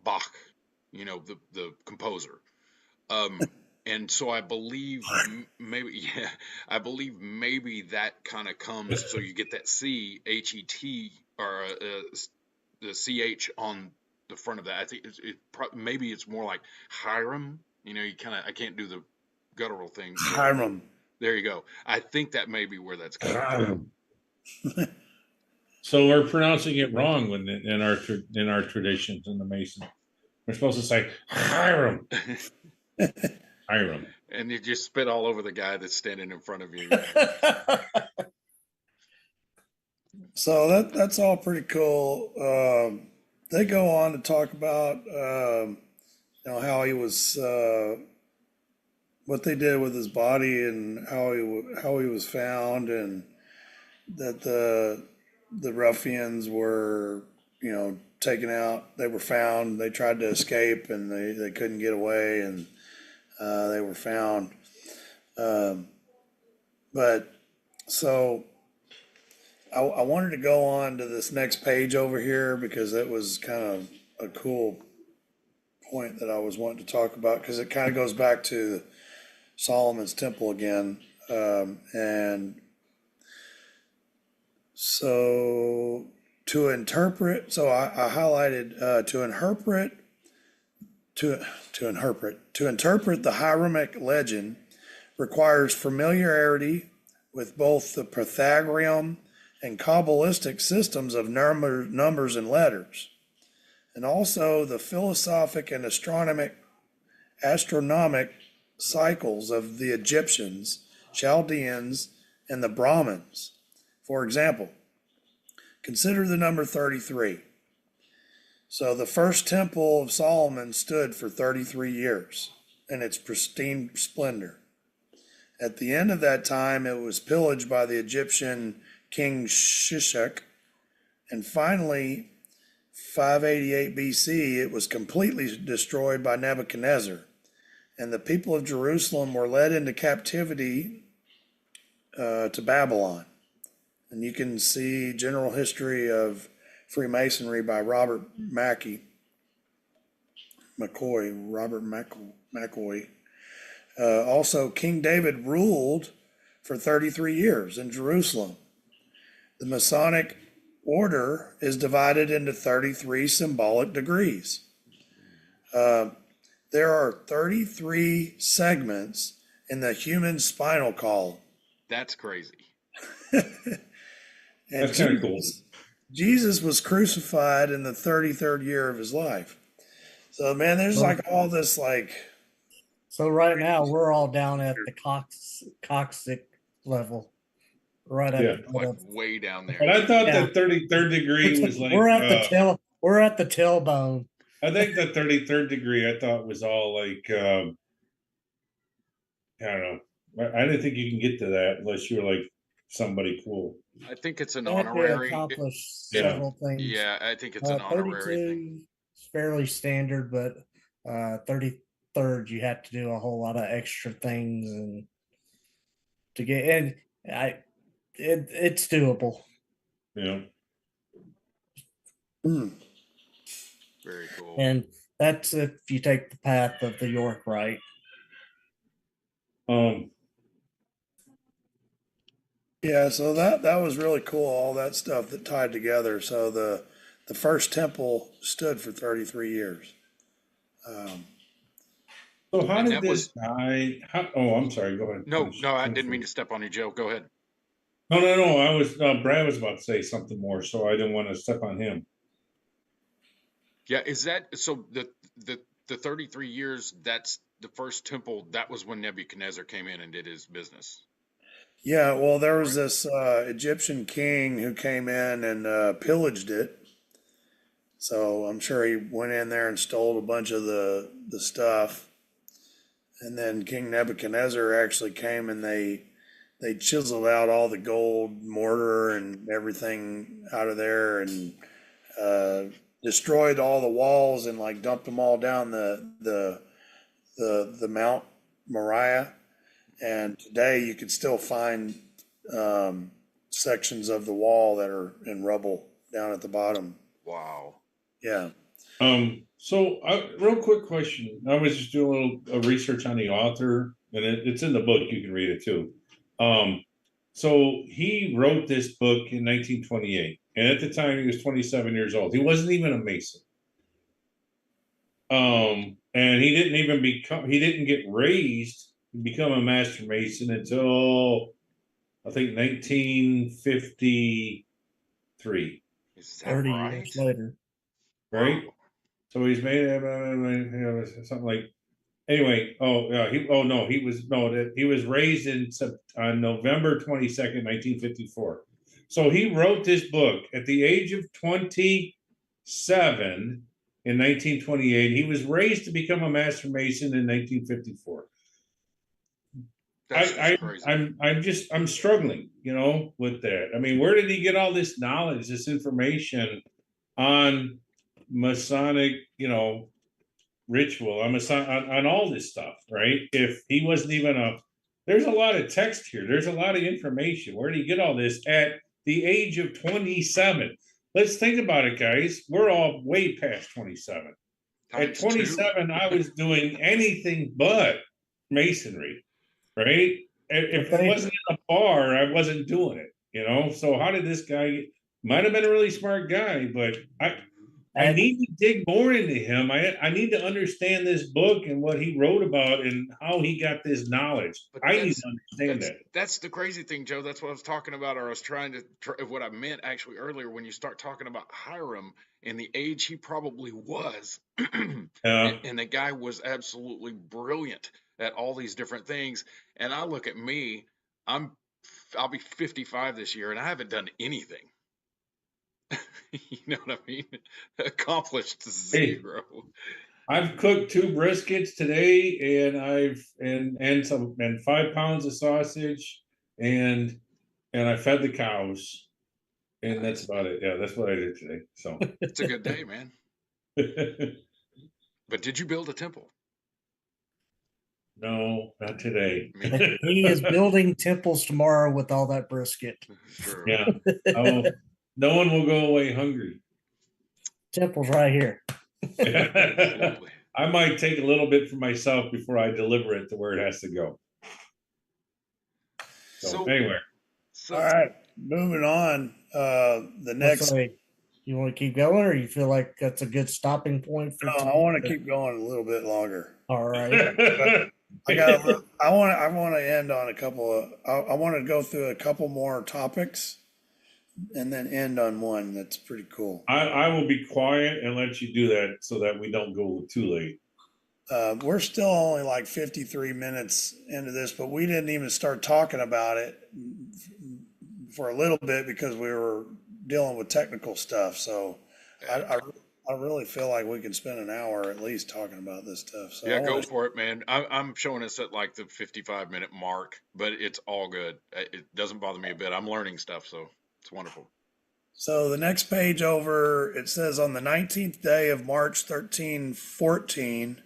Bach, the composer. And so I believe maybe that kind of comes, so you get that CHET or the CH on the front of that. I think maybe it's more like Hiram. I can't do the guttural thing. Hiram. There you go. I think that may be where that's coming from. So we're pronouncing it wrong in our traditions in the Mason. We're supposed to say Hiram. Hiram. And you just spit all over the guy that's standing in front of you. So that's all pretty cool. They go on to talk about how he was, what they did with his body, and how he was found, and that the ruffians were taken out. They were found. They tried to escape and they couldn't get away, and they were found. But so I wanted to go on to this next page over here, because it was kind of a cool point that I was wanting to talk about, because it kind of goes back to Solomon's temple again. And so to interpret, so I highlighted to interpret the Hiramic legend requires familiarity with both the Pythagorean and Kabbalistic systems of numbers and letters, and also the philosophic and astronomic cycles of the Egyptians, Chaldeans, and the Brahmins. For example, consider the number 33. So the first temple of Solomon stood for 33 years in its pristine splendor. At the end of that time, it was pillaged by the Egyptian king Shishak, and finally, 588 BC, it was completely destroyed by Nebuchadnezzar, and the people of Jerusalem were led into captivity to Babylon. And you can see General History of Freemasonry by Robert Mackey. Robert McCoy. Also, King David ruled for 33 years in Jerusalem. The Masonic order is divided into 33 symbolic degrees. There are 33 segments in the human spinal column. That's crazy. And That's kind of cool. Jesus was crucified in the 33rd year of his life. So, man, there's like all this like. So right now we're all down at the coccyx level, right at Yeah. the Like bottom. way down there. But I thought Yeah. the 33rd degree was like we're at the tail. We're at the tailbone. I think the 33rd degree I thought was all like I don't know. I didn't think you can get to that unless you're like somebody cool. I think it's an They have to honorary. accomplish Yeah. several things. Yeah, I think it's an honorary thing. 32 is fairly standard, but 33rd you have to do a whole lot of extra things and to get in. It's doable. Yeah. Very cool. And that's if you take the path of the York Rite. Yeah, so that was really cool, all that stuff that tied together. So the first temple stood for 33 years. So how And did that this guy? Oh, I'm sorry. Go ahead. No, I didn't mean to step on you, Joe. Go ahead. No. I was Brad was about to say something more, so I didn't want to step on him. Yeah, is that so? The 33 years. That's the first temple. That was when Nebuchadnezzar came in and did his business. Yeah, well, there was this Egyptian king who came in and pillaged it. So I'm sure he went in there and stole a bunch of the stuff. And then King Nebuchadnezzar actually came and they chiseled out all the gold mortar and everything out of there and destroyed all the walls and like dumped them all down the Mount Moriah. And today you can still find sections of the wall that are in rubble down at the bottom. Wow. Yeah. So real quick question. I was just doing a little research on the author, and it's in the book. You can read it too. So he wrote this book in 1928, and at the time he was 27 years old. He wasn't even a Mason. And he didn't get raised to become a Master Mason until I think 1953. Is that 30 right? years later. Right? Wow. So he's made something like anyway. He was raised on November 22nd, 1954. So he wrote this book at the age of 27 in 1928. He was raised to become a Master Mason in 1954. That's just crazy. I'm struggling, with that. I mean, where did he get all this knowledge, this information on Masonic, ritual, on all this stuff, right? If he wasn't even there's a lot of text here. There's a lot of information. Where did he get all this at the age of 27? Let's think about it, guys. We're all way past 27. At 27, I was doing anything but Masonry, right? If it wasn't in a bar, I wasn't doing it, So how did this guy might have been a really smart guy, but I need to dig more into him. I need to understand this book and what he wrote about and how he got this knowledge. I need to understand that. That's the crazy thing, Joe. That's what I was talking about, or I was trying to, what I meant actually earlier when you start talking about Hiram and the age he probably was. And the guy was absolutely brilliant at all these different things. And I look at me, I'll be 55 this year and I haven't done anything. You know what I mean? Accomplished zero. I've cooked 2 briskets today, and and 5 pounds of sausage, and I fed the cows, and that's about it. Yeah, that's what I did today. So it's a good day, man. But did you build a temple? No, not today. He is building temples tomorrow with all that brisket. Sure. Yeah. No one will go away hungry. Temples right here. Absolutely. I might take a little bit for myself before I deliver it to where it has to go. So anyway, all right, moving on. The next, you want to keep going, or you feel like that's a good stopping point for? I want to keep going a little bit longer. All right. I want to end on a couple of. I want to go through a couple more topics, and then end on one that's pretty cool. I will be quiet and let you do that so that we don't go too late. We're still only like 53 minutes into this, but we didn't even start talking about it for a little bit because we were dealing with technical stuff. So I really feel like we can spend an hour at least talking about this stuff. So yeah, go for it, man. I'm showing us at like the 55-minute mark, but it's all good. It doesn't bother me a bit. I'm learning stuff, so it's wonderful. So the next page over, it says on the 19th day of March 1314,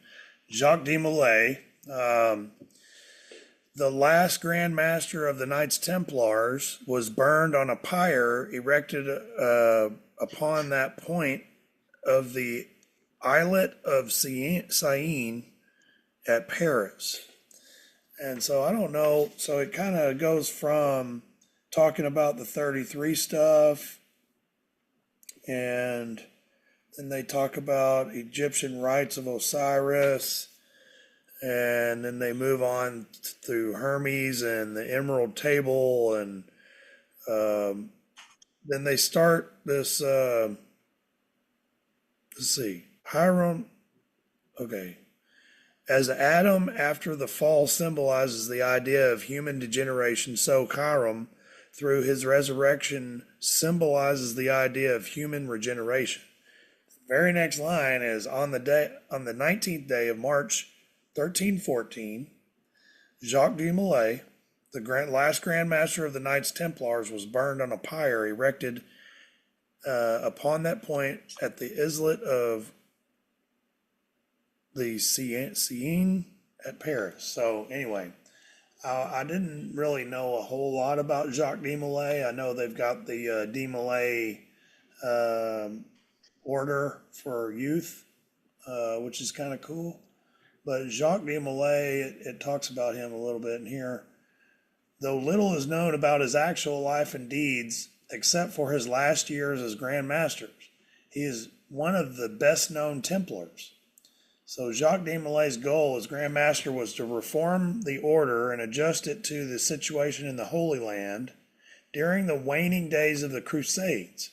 Jacques de Molay, the last Grand Master of the Knights Templars, was burned on a pyre erected upon that point of the islet of Seine at Paris. And so I don't know. So it kind of goes from talking about the 33 stuff, and then they talk about Egyptian rites of Osiris, and then they move on through Hermes and the Emerald Table, and then they start this. Let's see, Hiram. Okay. As Adam after the fall symbolizes the idea of human degeneration, so Hiram, through his resurrection, symbolizes the idea of human regeneration. The very next line is on the 19th day of March 1314, Jacques de Molay, the last Grand Master of the Knights Templars, was burned on a pyre erected upon that point at the islet of the Seine at Paris. So anyway, I didn't really know a whole lot about Jacques de Molay. I know they've got the de Molay order for youth, which is kind of cool. But Jacques de Molay, it talks about him a little bit in here. Though little is known about his actual life and deeds, except for his last years as Grand Master, he is one of the best known Templars. So Jacques de Molay's goal as Grand Master was to reform the order and adjust it to the situation in the Holy Land during the waning days of the Crusades.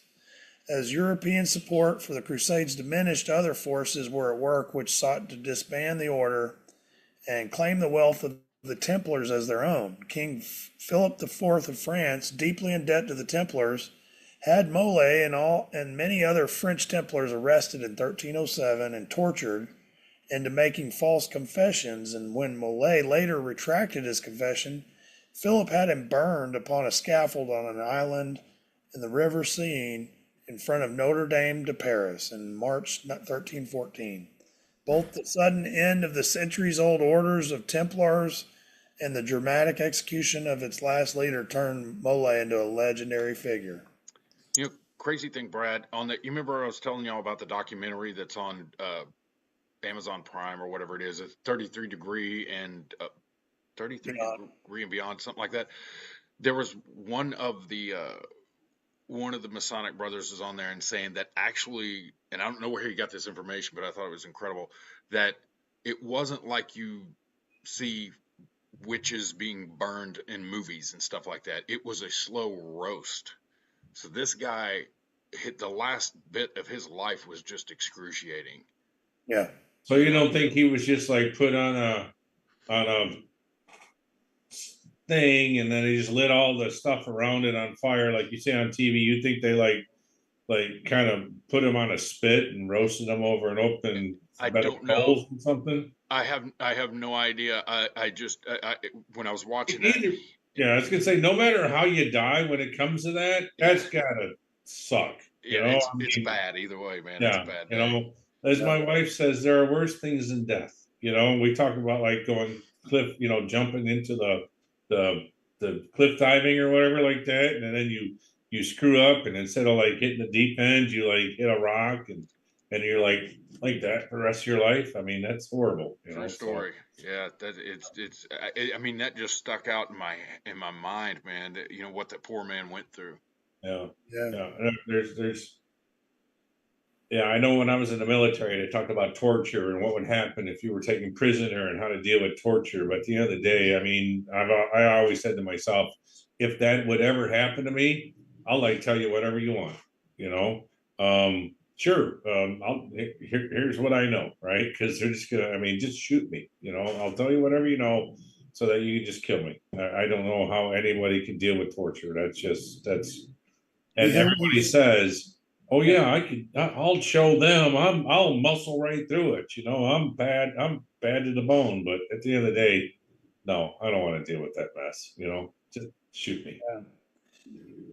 As European support for the Crusades diminished, other forces were at work which sought to disband the order and claim the wealth of the Templars as their own. King Philip IV of France, deeply in debt to the Templars, had Molay and many other French Templars arrested in 1307 and tortured into making false confessions, and when Molay later retracted his confession, Philip had him burned upon a scaffold on an island in the river Seine in front of Notre Dame de Paris in March 1314. Both the sudden end of the centuries-old orders of Templars and the dramatic execution of its last leader turned Molay into a legendary figure. You know, crazy thing, Brad, you remember I was telling y'all about the documentary that's on Amazon Prime or whatever it is, it's 33 degree and 33 degree and beyond, something like that. There was one of the Masonic brothers is on there and saying that actually, and I don't know where he got this information, but I thought it was incredible, that it wasn't like you see witches being burned in movies and stuff like that. It was a slow roast. So this guy, the last bit of his life was just excruciating. Yeah. So you don't think he was just like put on a thing and then he just lit all the stuff around it on fire like you see on TV? You think they like kind of put him on a spit and roasted him over an open bed of coals or something? I have no idea. I just when I was watching that. Yeah, I was gonna say, no matter how you die, when it comes to that, that's gotta suck. You know, it's bad either way, man. Yeah, it's bad. You know, as my wife says, there are worse things than death. You know, we talk about like going cliff, you know, jumping into the cliff diving or whatever like that, and then you screw up, and instead of like hitting the deep end, you like hit a rock, and and you're like that for the rest of your life. I mean, that's horrible, you know. True So story. Yeah, that I mean, that just stuck out in my mind, man. That, you know what that poor man went through. yeah, Yeah. yeah. There's yeah. I know when I was in the military, they talked about torture and what would happen if you were taken prisoner and how to deal with torture. But at the end of the day, I mean, I always said to myself, if that would ever happen to me, I'll like tell you whatever you want, you know. Sure. Here's what I know, right? Because they're just gonna. I mean, just shoot me. You know, I'll tell you whatever you know, so that you can just kill me. I don't know how anybody can deal with torture. That's. And Yeah. everybody says, "Oh yeah, I could. I'll show them. I'll muscle right through it. You know, I'm bad. I'm bad to the bone. But at the end of the day, no, I don't want to deal with that mess. You know, just shoot me."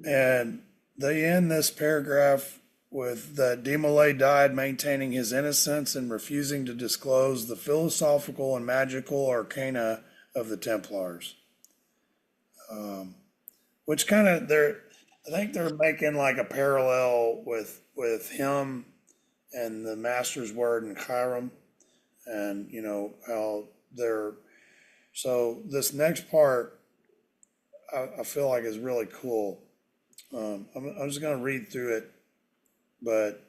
And they end this paragraph with that De Molay died maintaining his innocence and refusing to disclose the philosophical and magical arcana of the Templars. Which kind of I think they're making like a parallel with him and the Master's Word and Hiram, and you know how they're. So this next part, I feel like is really cool. I'm just going to read through it, but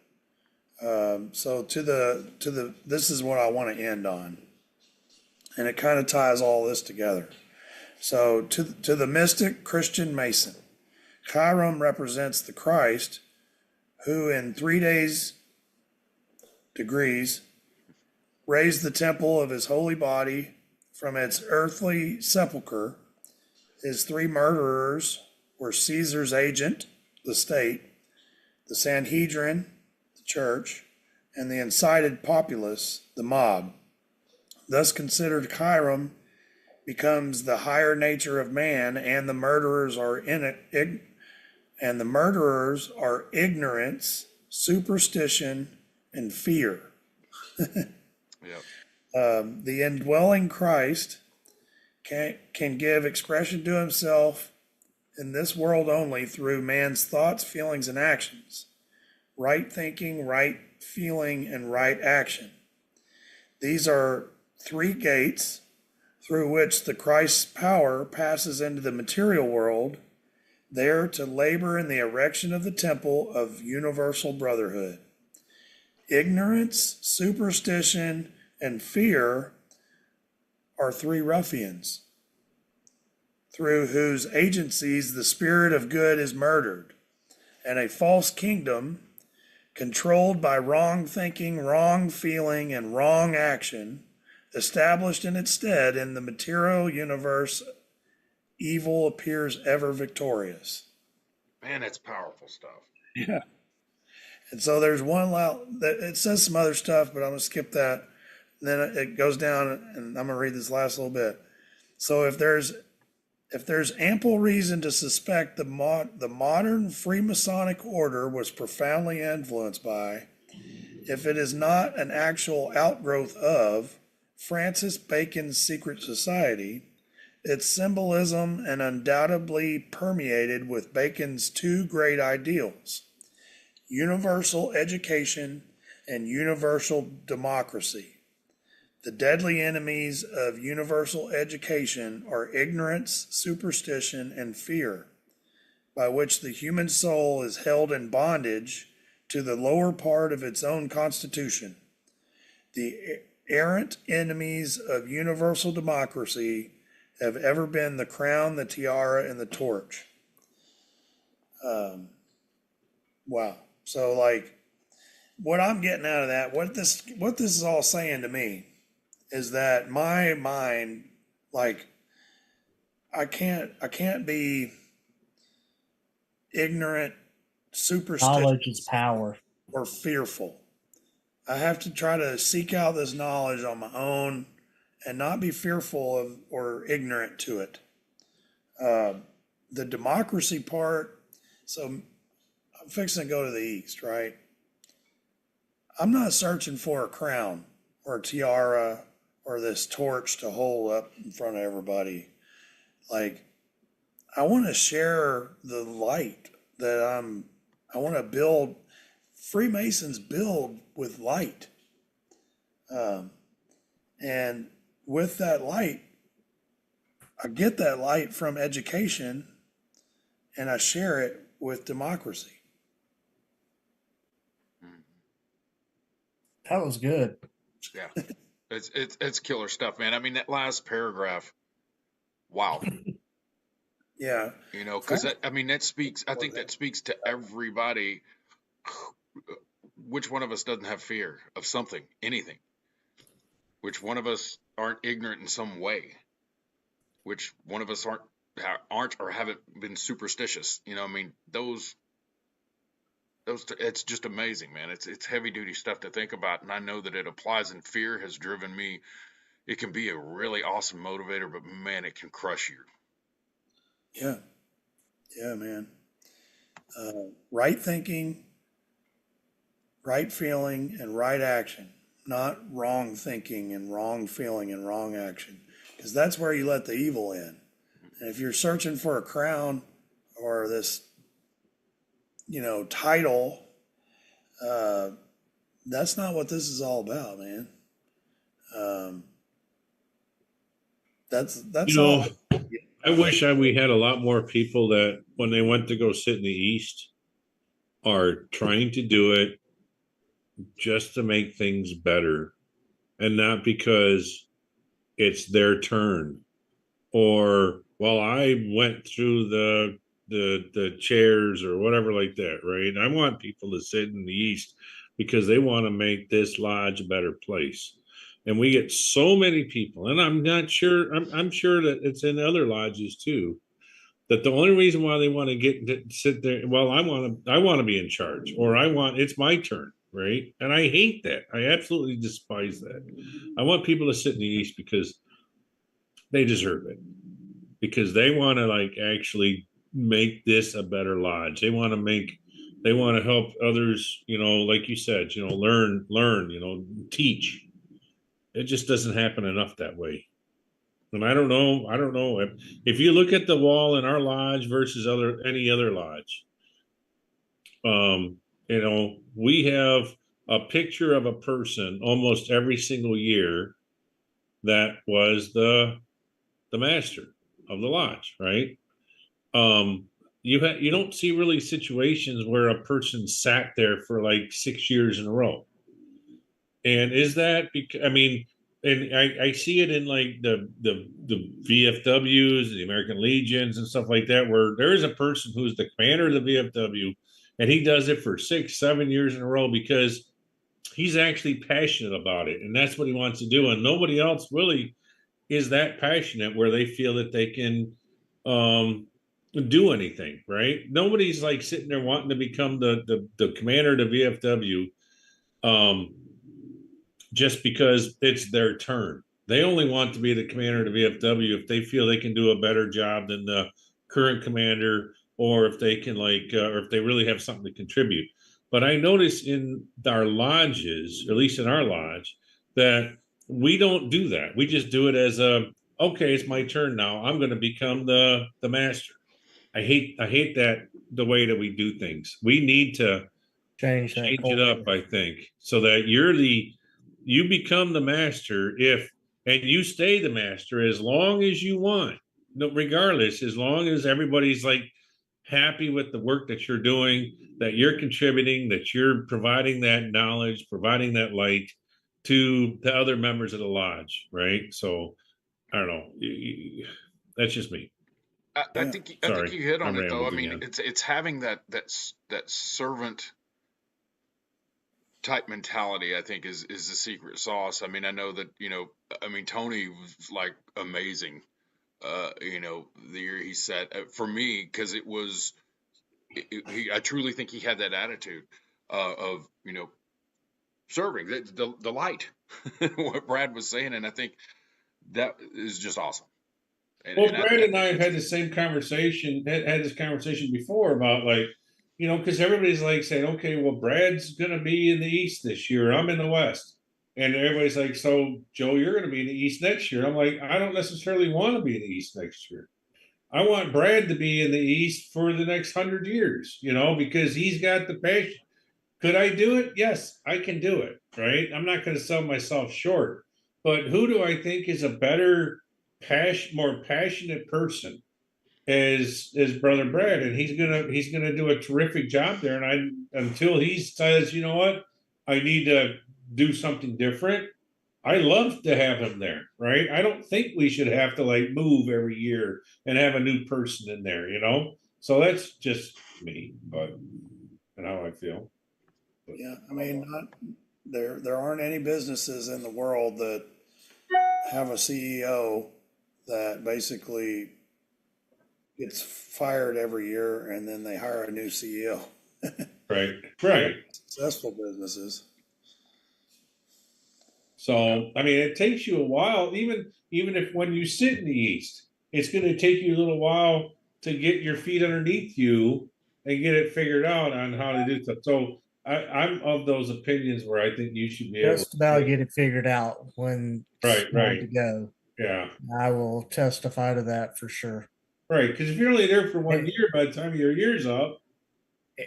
so to the this is what I want to end on, and it kind of ties all this together. So to the mystic Christian Mason, Chiron represents the Christ, who in 3 degrees raised the temple of his holy body from its earthly sepulchre. His three murderers were Caesar's agent, the state, the Sanhedrin, the church, and the incited populace, the mob. Thus considered, Chiron becomes the higher nature of man, and the murderers are ignorance, superstition, and fear. Yep. The indwelling Christ can give expression to himself in this world only through man's thoughts, feelings, and actions. Right thinking, right feeling, and right action. These are three gates through which the Christ's power passes into the material world, there to labor in the erection of the temple of universal brotherhood. Ignorance, superstition, and fear are three ruffians, through whose agencies the spirit of good is murdered, and a false kingdom, controlled by wrong thinking, wrong feeling, and wrong action, established in its stead in the material universe, evil appears ever victorious. Man, that's powerful stuff. Yeah. And so there's one it says some other stuff, but I'm going to skip that. And then it goes down, and I'm going to read this last little bit. So if there's ample reason to suspect the modern Freemasonic order was profoundly influenced by, if it is not an actual outgrowth of, Francis Bacon's secret society, its symbolism and undoubtedly permeated with Bacon's two great ideals, universal education and universal democracy. The deadly enemies of universal education are ignorance, superstition, and fear, by which the human soul is held in bondage to the lower part of its own constitution. The errant enemies of universal democracy have ever been the crown, the tiara, and the torch. Wow. So, like, what I'm getting out of that, what this is all saying to me, is that my mind, like, I can't be ignorant, superstitious, Knowledge is power. or fearful. I have to try to seek out this knowledge on my own and not be fearful of or ignorant to it. The democracy part, so I'm fixing to go to the East, right? I'm not searching for a crown or a tiara or this torch to hold up in front of everybody. Like, I want to share the light that I want to build Freemasons build with light. And with that light, I get that light from education and I share it with democracy. That was good. Yeah, it's killer stuff, man. I mean, that last paragraph, wow. Yeah. You know, because I mean, that speaks. I think that speaks to everybody. Which one of us doesn't have fear of something, anything? Which one of us aren't ignorant in some way? Which one of us aren't or haven't been superstitious? You know, I mean, those it's just amazing, man. It's heavy duty stuff to think about, and I know that it applies. And fear has driven me. It can be a really awesome motivator, but man, it can crush you. Yeah. Yeah, man. Right thinking, right feeling, and right action, not wrong thinking and wrong feeling and wrong action, because that's where you let the evil in. And if you're searching for a crown or this, title, that's not what this is all about, man. That's all. I wish we had a lot more people that when they went to go sit in the East are trying to do it just to make things better and not because it's their turn or, well, I went through the chairs or whatever like that, right? I want people to sit in the East because they want to make this lodge a better place. And we get so many people, and I'm not sure, I'm sure that it's in other lodges too, that the only reason why they want to get to sit there, well, I want to be in charge, or it's my turn, right? And I hate that. I absolutely despise that. I want people to sit in the East because they deserve it, because they want to actually make this a better lodge. They want to help others, like you said, learn, teach. It just doesn't happen enough that way. And I don't know if you look at the wall in our lodge versus any other lodge. We have a picture of a person almost every single year that was the master of the lodge, right? You don't see really situations where a person sat there for 6 years in a row. And is that because, I mean, and I see it in the VFWs, the American Legions and stuff like that, where there is a person who's the commander of the VFW and he does it for 6, 7 years in a row because he's actually passionate about it. And that's what he wants to do. And nobody else really is that passionate where they feel that they can do anything, right? Nobody's sitting there wanting to become the commander of the VFW. Just because it's their turn. They only want to be the commander of the VFW if they feel they can do a better job than the current commander, or if they can or if they really have something to contribute. But I notice in our lodges, at least in our lodge, that we don't do that. We just do it as okay, it's my turn now. I'm going to become the master. I hate that the way that we do things. We need to change it up, I think, so that you become the master and you stay the master as long as you want. No, regardless, as long as everybody's happy with the work that you're doing, that you're contributing, that you're providing that knowledge, providing that light to the other members of the lodge, right? So I don't know. That's just me. I think you hit on it though. I mean, it's having that servant type mentality, I think, is the secret sauce. I mean, I know that, Tony was amazing. The year he set for me, because it was, I truly think he had that attitude of, serving the light, what Brad was saying. And I think that is just awesome. Brad and I have had the same conversation, had this conversation before about because everybody's saying, okay, well, Brad's going to be in the East this year. I'm in the West. And everybody's like, so Joe, you're going to be in the East next year. I'm like, I don't necessarily want to be in the East next year. I want Brad to be in the East for the next 100 years, because he's got the passion. Could I do it? Yes, I can do it. Right. I'm not going to sell myself short. But who do I think is a better, more passionate person? Is Brother Brad, and he's gonna do a terrific job there. And until he says, you know what, I need to do something different, I love to have him there, right? I don't think we should have to like move every year and have a new person in there, you know. So that's just me, but and how I feel. But, Yeah, I mean, there aren't any businesses in the world that have a CEO that basically gets fired every year and then they hire a new CEO. right. Successful businesses. So I mean, it takes you a while, even if when you sit in the East, it's going to take you a little while to get your feet underneath you and get it figured out on how to do stuff. So I'm of those opinions where I think you should be able Just about get it figured out when it's time right, to go. yeah, I will testify to that for sure. right. Because if you're only there for 1 It- year, by the time your year's up,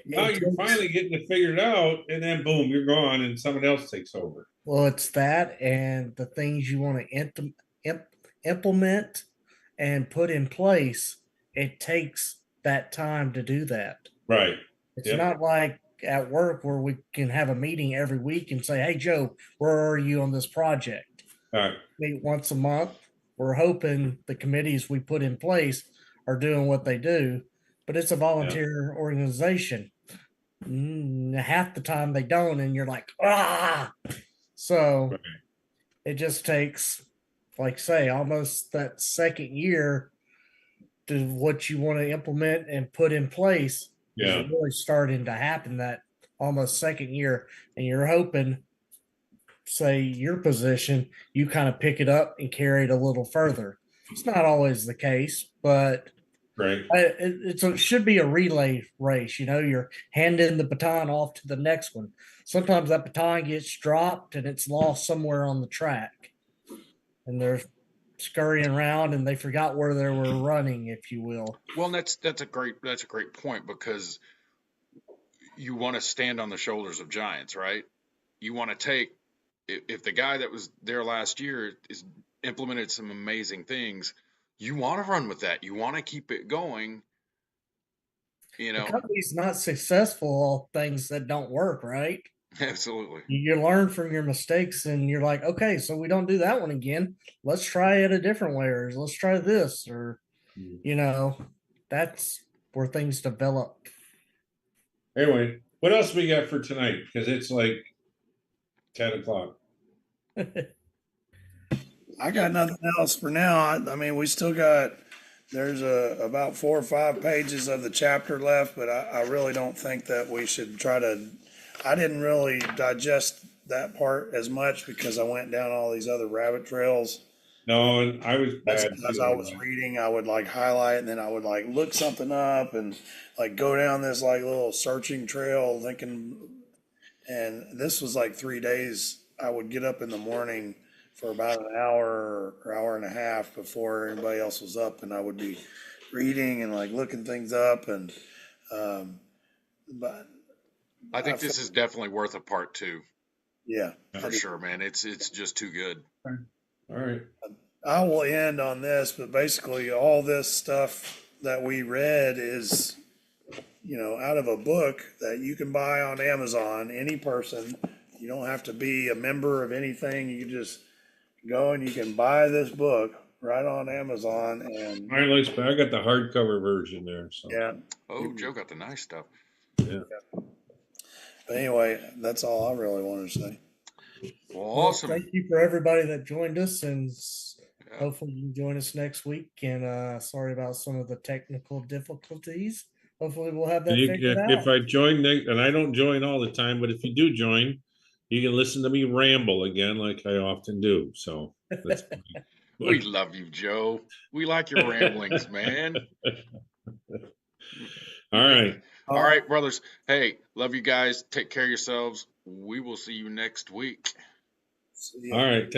now it you're takes- finally getting it figured out, and then boom, you're gone, and someone else takes over. Well, it's that and the things you want to implement and put in place. It takes that time to do that. Right. It's Yep. not like at work where we can have a meeting every week and say, "Hey, Joe, where are you on this project?" All right. Meet once a month. We're hoping the committees we put in place are doing what they do, but it's a volunteer organization. Half the time they don't, and you're like, ah. So Right. it just takes, like say, almost that second year to what you want to implement and put in place Yeah. is really starting to happen that almost second year. And you're hoping, say, your position, you kind of pick it up and carry it a little further. It's not always the case, but Right. it should be a relay race. You know, you're handing the baton off to the next one. Sometimes that baton gets dropped and it's lost somewhere on the track, and they're scurrying around and they forgot where they were running, if you will. Well, that's a great point, because you want to stand on the shoulders of giants, right? You want to take, if the guy that was there last year is implemented some amazing things, you want to run with that. You want to keep it going. You The know, company's not successful things that don't work, right? absolutely. You learn from your mistakes and you're like, okay, so we don't do that one again. Let's try it a different way, or let's try this, or you know, that's where things develop. Anyway, what else we got for tonight? Because it's like 10 o'clock. I got nothing else for now. I mean, we still got, there's about 4 or 5 pages of the chapter left, but I really don't think that we should try to, I didn't really digest that part as much because I went down all these other rabbit trails. No, and I was bad. As I was reading, I would like highlight and then I would like look something up and like go down this like little searching trail thinking, and this was like 3 days. I would get up in the morning for about an hour or hour and a half before anybody else was up, and I would be reading and like looking things up. And but I think this is definitely worth a part 2. Yeah, for sure, man. It's just too good. All right. I will end on this, but basically all this stuff that we read is, you know, out of a book that you can buy on Amazon. Any person, you don't have to be a member of anything. You can just go and you can buy this book right on Amazon. And I got the hardcover version there. So yeah. Oh, Joe got the nice stuff. Yeah. But anyway, that's all I really wanted to say. Well, Well, awesome. thank you for everybody that joined us, and Yeah. hopefully you can join us next week. And sorry about some of the technical difficulties. Hopefully we'll have that figured out. If I join, and I don't join all the time, but if you do join, you can listen to me ramble again like I often do. So that's We love you, Joe. We like your ramblings, man. All right. All right, brothers. Hey, love you guys. Take care of yourselves. We will see you next week. See ya. All right. Take